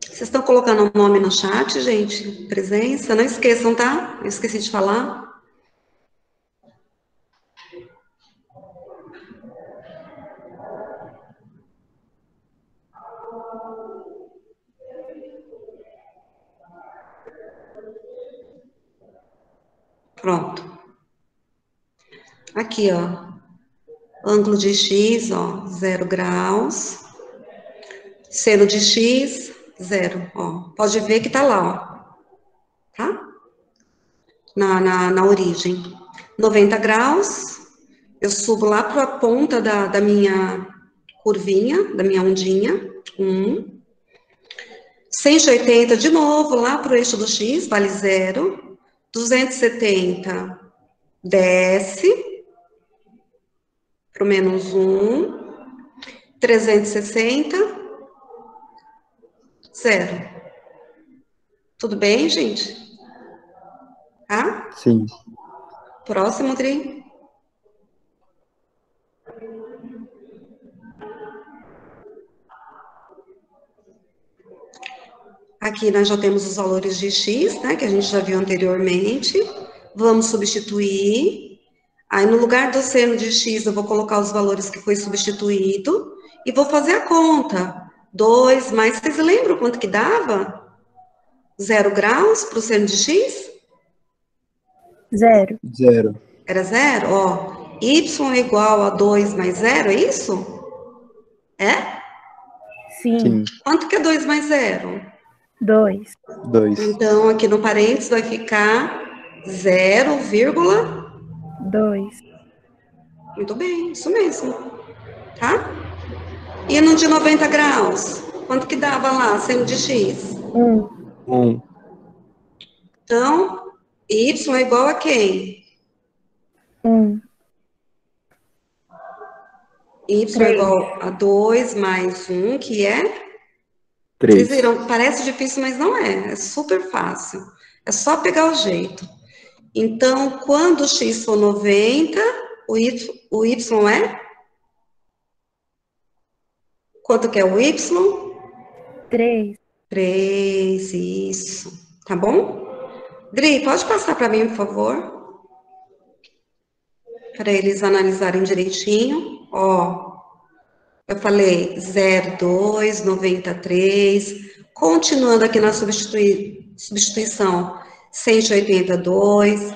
Vocês estão colocando o nome no chat, gente? Presença? Não esqueçam, tá? Eu esqueci de falar. Pronto. Aqui, ó. Ângulo de x, ó, 0 graus. Seno de x, 0. Ó, pode ver que tá lá, ó. Tá? Na origem. 90 graus. Eu subo lá para a ponta da minha curvinha, da minha ondinha. 180 de novo, lá para o eixo do x, vale 0. 270 desce para o menos 1. 360, 0. Tudo bem, gente? Tá? Sim. Próximo, Dri. Aqui nós já temos os valores de x, né, que a gente já viu anteriormente. Vamos substituir. Aí, no lugar do seno de x, eu vou colocar os valores que foi substituído e vou fazer a conta. 2 mais... Vocês lembram quanto que dava? 0 graus para o seno de x? 0. 0. Era 0? Ó, y é igual a 2 mais 0, é isso? É? Sim. Quanto que é 2 mais 0? 2. 2. Então, aqui no parênteses vai ficar 0,2. Muito bem, isso mesmo. Tá? E no de 90 graus? Quanto que dava lá, seno de x? 1. Então, y é igual a quem? 1. Y é igual a 2 mais 1, que é Vocês 3. viram? Parece difícil, mas não é. É super fácil. É só pegar o jeito. Então, quando o x for 90, o y é? Quanto que é o y? 3. 3, isso. Tá bom? Dri, pode passar para mim, por favor? Para eles analisarem direitinho. Ó, eu falei 0,2, 93. Continuando aqui na substituição, 182,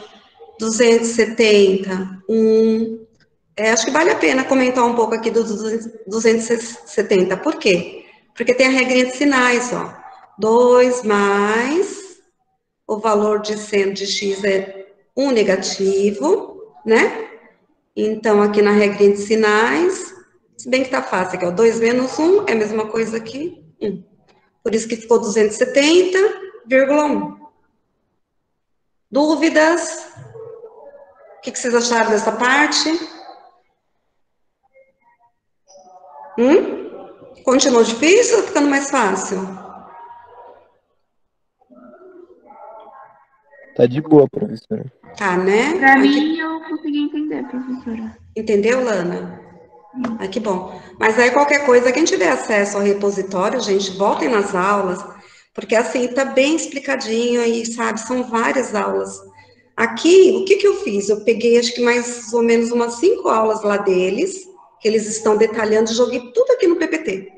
270, 1. Acho que vale a pena comentar um pouco aqui do 270. Por quê? Porque tem a regrinha de sinais, ó. 2 mais o valor de seno de x é 1 negativo, né? Então, aqui na regrinha de sinais, se bem que tá fácil aqui, ó. 2 menos 1 é a mesma coisa que 1. Por isso que ficou 270,1. Dúvidas? O que vocês acharam dessa parte? Continuou difícil ou ficando mais fácil? Tá de boa, professora. Tá, né? Pra mim, eu consegui entender, professora. Entendeu, Lana? Ah, que bom. Mas aí, qualquer coisa, quem tiver acesso ao repositório, gente, voltem nas aulas, porque assim, tá bem explicadinho aí, sabe? São várias aulas. Aqui, o que que eu fiz? Eu peguei, acho que mais ou menos umas 5 aulas lá deles, que eles estão detalhando, e joguei tudo aqui no PPT.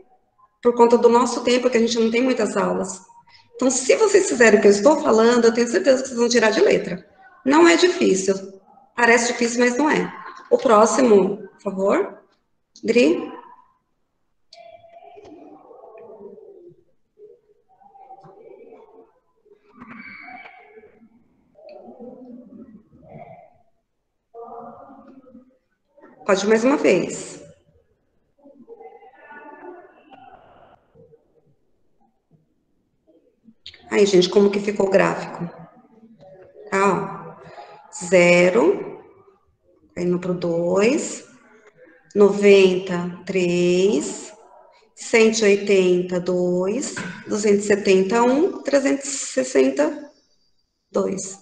Por conta do nosso tempo, que a gente não tem muitas aulas. Então, se vocês fizerem o que eu estou falando, eu tenho certeza que vocês vão tirar de letra. Não é difícil. Parece difícil, mas não é. O próximo, por favor. Dri. Pode mais uma vez. Aí, gente, como que ficou o gráfico? Tá, ó. 0, indo pro 2, 93, 182, 271, 362.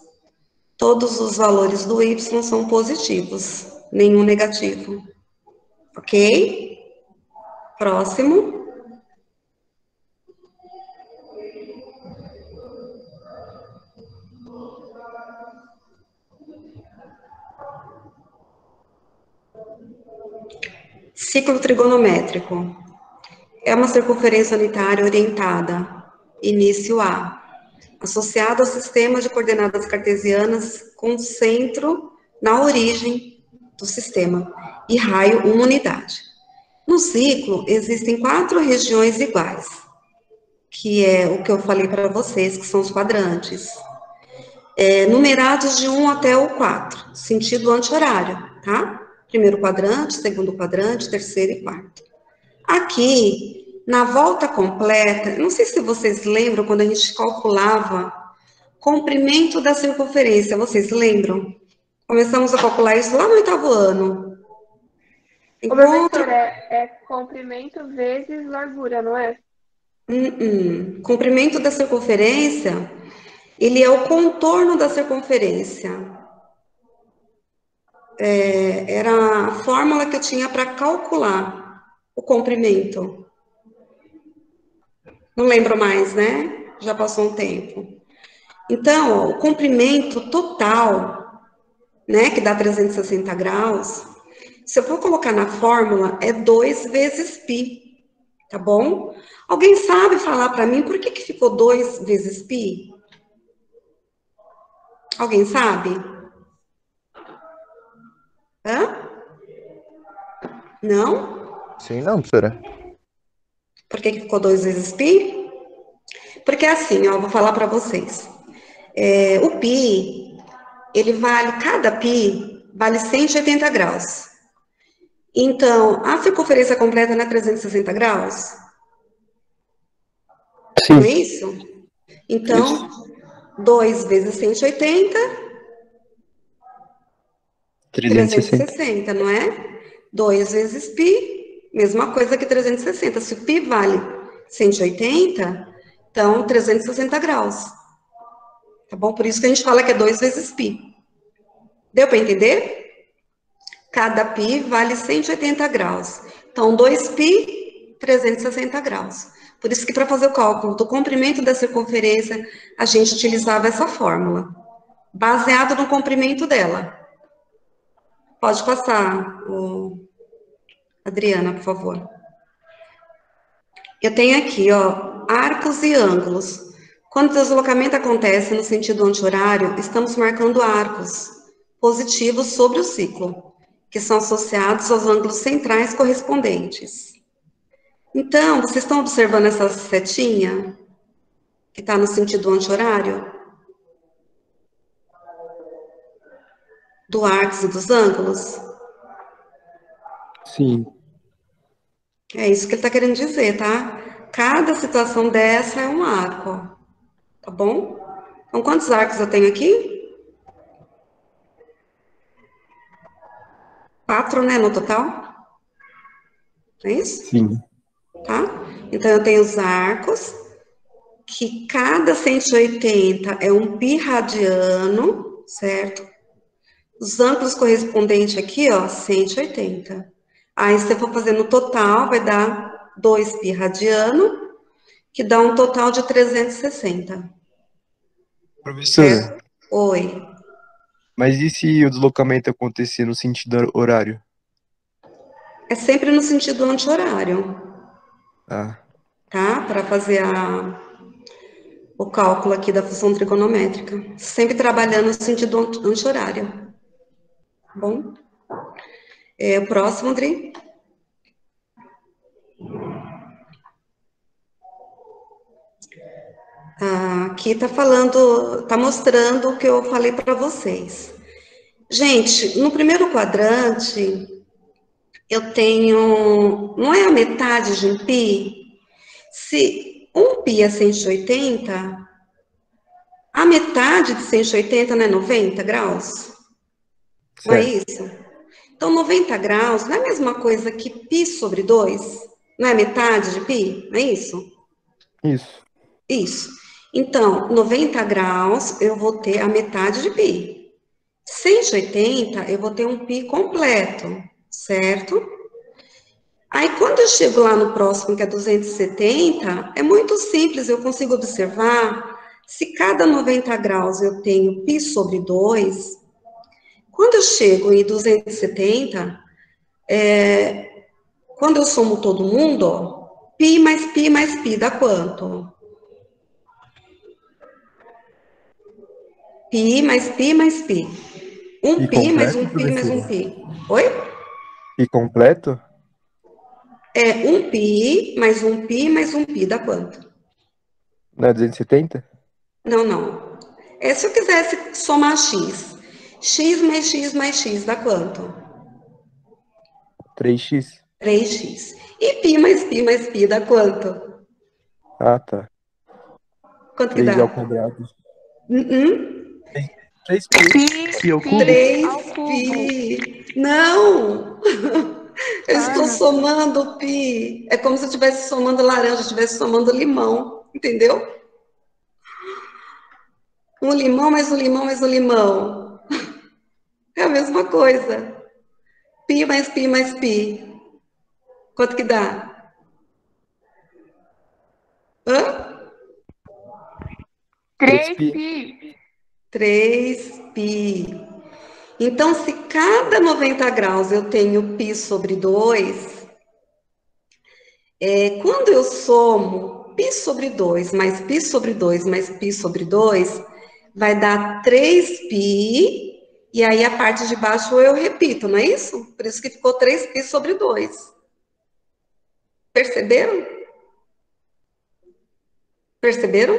Todos os valores do y são positivos, nenhum negativo. Ok? Próximo. Ciclo trigonométrico. É uma circunferência unitária orientada, início A, associada ao sistema de coordenadas cartesianas com centro na origem do sistema e raio 1 unidade. No ciclo, existem 4 regiões iguais, que é o que eu falei para vocês, que são os quadrantes. Numerados de 1 até o 4, sentido anti-horário, tá? Primeiro quadrante, segundo quadrante, terceiro e quarto. Aqui, na volta completa, não sei se vocês lembram quando a gente calculava comprimento da circunferência, vocês lembram? Começamos a calcular isso lá no 8º ano. Ô, professora, é comprimento vezes largura, não é? Comprimento da circunferência, ele é o contorno da circunferência. Era a fórmula que eu tinha para calcular o comprimento. Não lembro mais, né? Já passou um tempo. Então, ó, o comprimento total, né, que dá 360 graus, se eu for colocar na fórmula, é 2 vezes π, tá bom? Alguém sabe falar para mim por que ficou 2 vezes π? Alguém sabe? Hã? Não? Sim, não, professora. Por que ficou 2 vezes π? Porque assim, ó, eu vou falar para vocês. O π, ele vale, cada π vale 180 graus. Então, a circunferência completa não é 360 graus? Sim. Não é isso? Então, Isso. 2 vezes 180, 360, não é? 2 vezes π, mesma coisa que 360. Se o π vale 180, então 360 graus. Tá bom? Por isso que a gente fala que é 2 vezes π. Deu para entender? Cada π vale 180 graus. Então, 2π, 360 graus. Por isso que para fazer o cálculo do comprimento da circunferência, a gente utilizava essa fórmula, baseado no comprimento dela. Pode passar, Adriana, por favor. Eu tenho aqui, ó, arcos e ângulos. Quando o deslocamento acontece no sentido anti-horário, estamos marcando arcos positivos sobre o ciclo, que são associados aos ângulos centrais correspondentes. Então, vocês estão observando essa setinha, que está no sentido anti-horário? Do arcos e dos ângulos? Sim. É isso que ele está querendo dizer, tá? Cada situação dessa é um arco, tá bom? Então, quantos arcos eu tenho aqui? 4, né, no total? É isso? Sim. Tá? Então, eu tenho os arcos, que cada 180 é um π radiano, certo? Os ângulos correspondentes aqui, ó, 180. Aí, se eu for fazer no total, vai dar 2π radiano, que dá um total de 360. Professora, Certo? Oi. mas e se o deslocamento acontecer no sentido horário? É sempre no sentido anti-horário, Ah, tá? Para fazer o cálculo aqui da função trigonométrica. Sempre trabalhando no sentido anti-horário. Tá bom? O próximo, André. Aqui tá falando, tá mostrando o que eu falei para vocês. Gente, no primeiro quadrante, eu tenho, não é a metade de um π? Se um π é 180, a metade de 180 não é 90 graus? Não é certo. isso? Então, 90 graus não é a mesma coisa que π sobre 2? Não é metade de π? Não é isso? Isso. Isso. Então, 90 graus, eu vou ter a metade de π. 180, eu vou ter um π completo, certo? Aí, quando eu chego lá no próximo, que é 270, é muito simples, eu consigo observar, se cada 90 graus eu tenho π sobre 2, quando eu chego em 270, quando eu somo todo mundo, ó, π mais π dá quanto? Π mais π mais π. Um E π mais completo, um π mais um professora? π. Oi? E completo? É um π mais um π mais um π dá quanto? Não é 270? Não, não. Se eu quisesse somar x, x mais x dá quanto? 3x? 3x. E π mais π dá quanto? Ah, tá. Quanto que 3 ao dá? quadrado. 3π. Pi ao cubo? 3π. Não! Eu estou Ana, somando pi. É como se eu estivesse somando laranja, estivesse somando limão, entendeu? Um limão mais um limão mais um limão. É a mesma coisa. Pi mais pi mais pi. Quanto que dá? Hã? 3π. 3π. Então, se cada 90 graus eu tenho π sobre 2, quando eu somo π sobre 2 mais π sobre 2 mais π sobre 2, vai dar 3π, e aí a parte de baixo eu repito, não é isso? Por isso que ficou 3π sobre 2. Perceberam? Perceberam?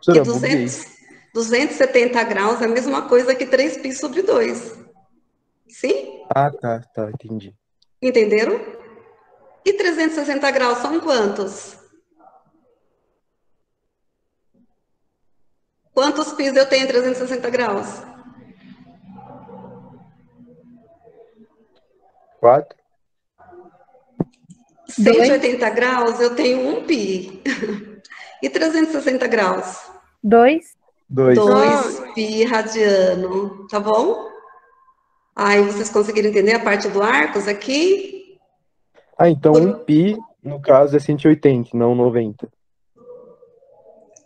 Que Professora, buguei. 270 graus é a mesma coisa que 3π sobre 2. Sim? Ah, tá, entendi. Entenderam? E 360 graus são quantos? Quantos πs eu tenho em 360 graus? 4? 180 graus, eu tenho 1 π. E 360 graus? 2. 2 π radiano, tá bom? Aí vocês conseguiram entender a parte do arcos aqui? Então 1 π, no caso, é 180, não 90.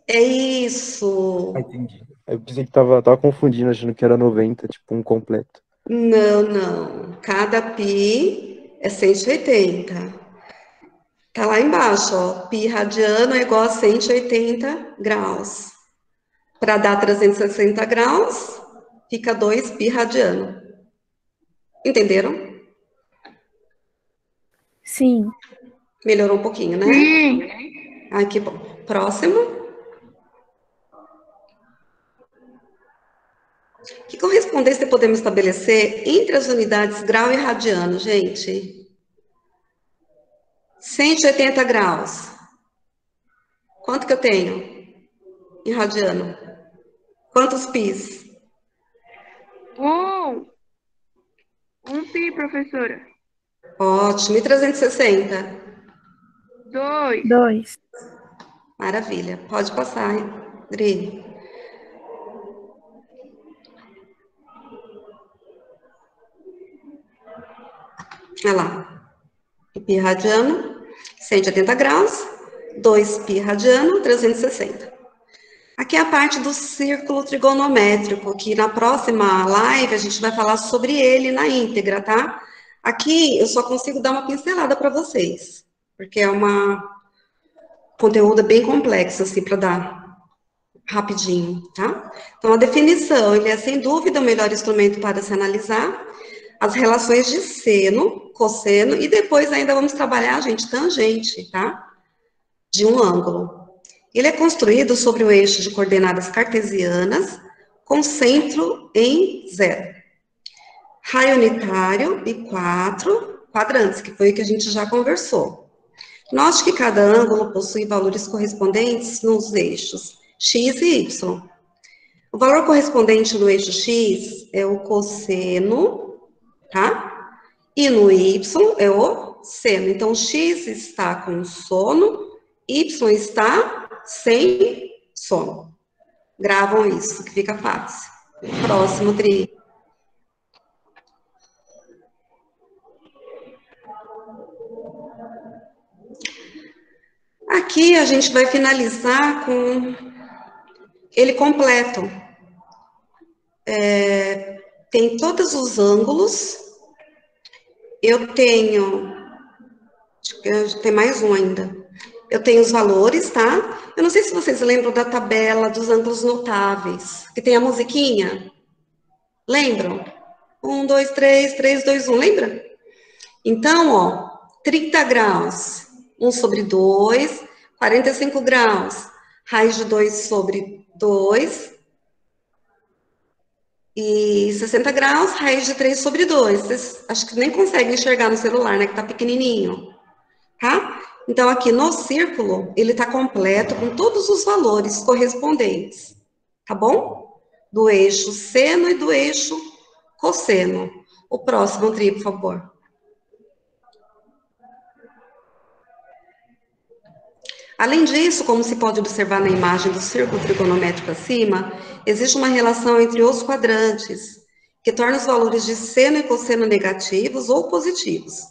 É isso. Entendi. Eu pensei que tava confundindo, achando que era 90, tipo um completo. Não. Cada π é 180. Tá lá embaixo, ó. Π radiano é igual a 180 graus. Para dar 360 graus, fica 2 π radiano. Entenderam? Sim. Melhorou um pouquinho, né? Sim. Ai, que bom. Próximo. Que correspondência podemos estabelecer entre as unidades grau e radiano, gente? 180 graus. Quanto que eu tenho em radiano? Quantos πs? 1 π, professora. Ótimo. E 360? 2. Maravilha. Pode passar, hein, Dri? Olha lá. Π radiano, 180 graus, 2 π radiano, 360. Aqui é a parte do círculo trigonométrico, que na próxima live a gente vai falar sobre ele na íntegra, tá? Aqui eu só consigo dar uma pincelada para vocês, porque é um conteúdo bem complexo, assim, para dar rapidinho, tá? Então, a definição, ele é, sem dúvida, o melhor instrumento para se analisar as relações de seno, cosseno, e depois ainda vamos trabalhar, gente, tangente, tá? De um ângulo. Ele é construído sobre o eixo de coordenadas cartesianas, com centro em 0. Raio unitário e 4 quadrantes, que foi o que a gente já conversou. Note que cada ângulo possui valores correspondentes nos eixos x e y. O valor correspondente no eixo x é o cosseno, tá? E no y é o seno. Então, x está com sono, y está sem sono. Gravam isso, que fica fácil. Próximo, Dri. Aqui a gente vai finalizar com ele completo. Tem todos os ângulos. Eu tenho... Tem mais um ainda. Eu tenho os valores, tá? Eu não sei se vocês lembram da tabela dos ângulos notáveis, que tem a musiquinha. Lembram? 1, 2, 3, 3, 2, 1, lembra? Então, ó, 30 graus, 1 sobre 2, 45 graus, raiz de 2 sobre 2, e 60 graus, raiz de 3 sobre 2. Vocês acho que nem conseguem enxergar no celular, né, que tá pequenininho, tá? Então, aqui no círculo, ele tá completo com todos os valores correspondentes, tá bom? Do eixo seno e do eixo cosseno. O próximo, Tri, por favor. Além disso, como se pode observar na imagem do círculo trigonométrico acima, existe uma relação entre os quadrantes, que torna os valores de seno e cosseno negativos ou positivos,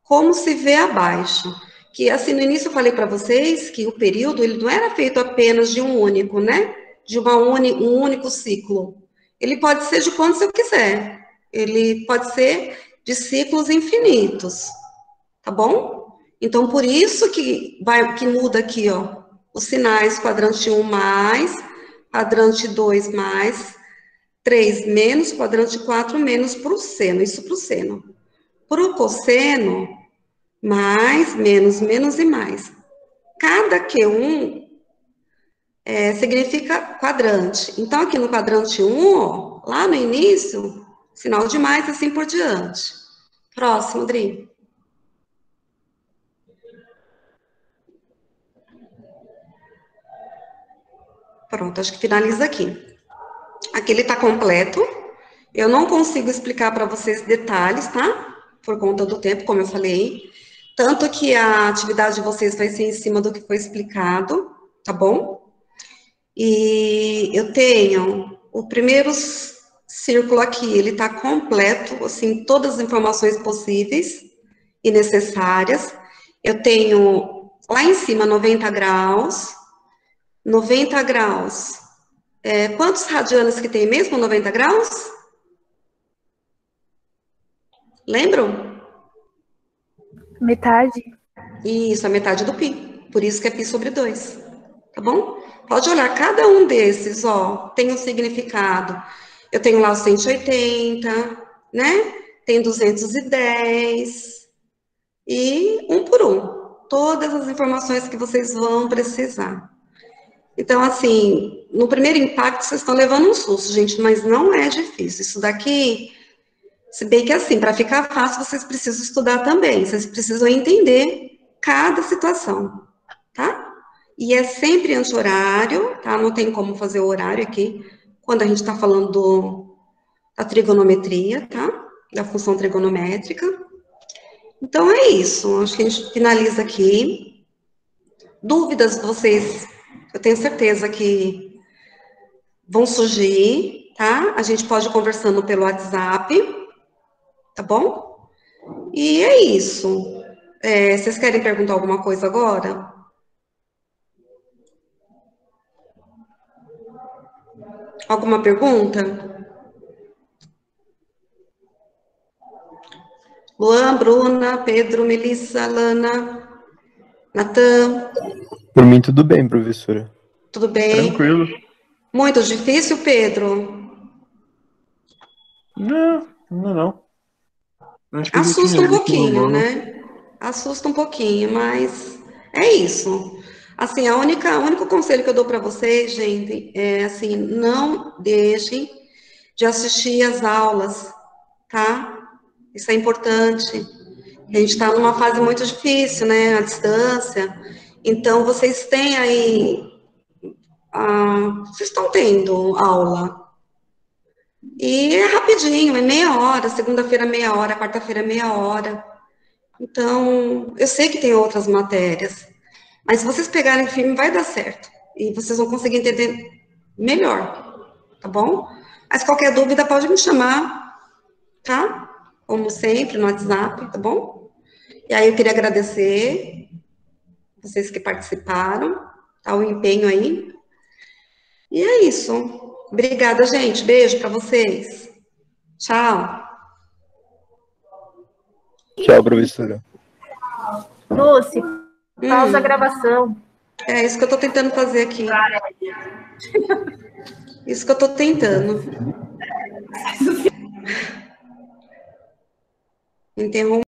como se vê abaixo. Que, assim, no início eu falei para vocês que o período, ele não era feito apenas de um único, né? De um único ciclo. Ele pode ser de quantos eu quiser. Ele pode ser de ciclos infinitos, tá bom? Então, por isso que muda aqui, ó, os sinais, quadrante 1 mais, quadrante 2 mais, 3 menos, quadrante 4 menos para o seno, isso para o seno. Para o cosseno, mais, menos, menos e mais. Cada Q1 significa quadrante. Então, aqui no quadrante 1, ó, lá no início, sinal de mais, assim por diante. Próximo, Dri. Pronto, acho que finaliza aqui. Aqui ele está completo. Eu não consigo explicar para vocês detalhes, tá? Por conta do tempo, como eu falei. Tanto que a atividade de vocês vai ser em cima do que foi explicado, tá bom? E eu tenho o primeiro círculo aqui, ele tá completo, assim, todas as informações possíveis e necessárias. Eu tenho lá em cima 90 graus. 90 graus. Quantos radianos que tem mesmo 90 graus? Lembram? Metade. Isso, a metade do π. Por isso que é π sobre 2. Tá bom? Pode olhar, cada um desses, ó, tem um significado. Eu tenho lá o 180, né? Tem 210. E um por um. Todas as informações que vocês vão precisar. Então, assim, no primeiro impacto, vocês estão levando um susto, gente, mas não é difícil. Isso daqui, se bem que, assim, para ficar fácil, vocês precisam estudar também. Vocês precisam entender cada situação, tá? E é sempre anti-horário, tá? Não tem como fazer o horário aqui, quando a gente está falando da trigonometria, tá? Da função trigonométrica. Então, é isso. Acho que a gente finaliza aqui. Dúvidas, vocês, eu tenho certeza que vão surgir, tá? A gente pode ir conversando pelo WhatsApp, tá bom? E é isso. Vocês querem perguntar alguma coisa agora? Alguma pergunta? Luan, Bruna, Pedro, Melissa, Lana, Natan. Por mim, tudo bem, professora. Tudo bem? Tranquilo. Muito difícil, Pedro? Não. Acho que eu já Assusta tinha um visto no pouquinho, nono. né? Assusta um pouquinho, mas é isso. Assim, o único conselho que eu dou para vocês, gente, é assim, não deixem de assistir as aulas, tá? Isso é importante. A gente está numa fase muito difícil, né? À distância. Então, vocês têm aí. Vocês estão tendo aula. E é rapidinho, é meia hora. Segunda-feira, meia hora. Quarta-feira, meia hora. Então, eu sei que tem outras matérias. Mas se vocês pegarem firme, vai dar certo. E vocês vão conseguir entender melhor. Tá bom? Mas qualquer dúvida, pode me chamar. Tá? Como sempre, no WhatsApp, tá bom? E aí eu queria agradecer vocês que participaram, tá? O empenho aí. E é isso. Obrigada, gente. Beijo para vocês. Tchau. Tchau, professora. Lúcia, pausa a gravação. É isso que eu tô tentando fazer aqui. Isso que eu tô tentando. Interromper.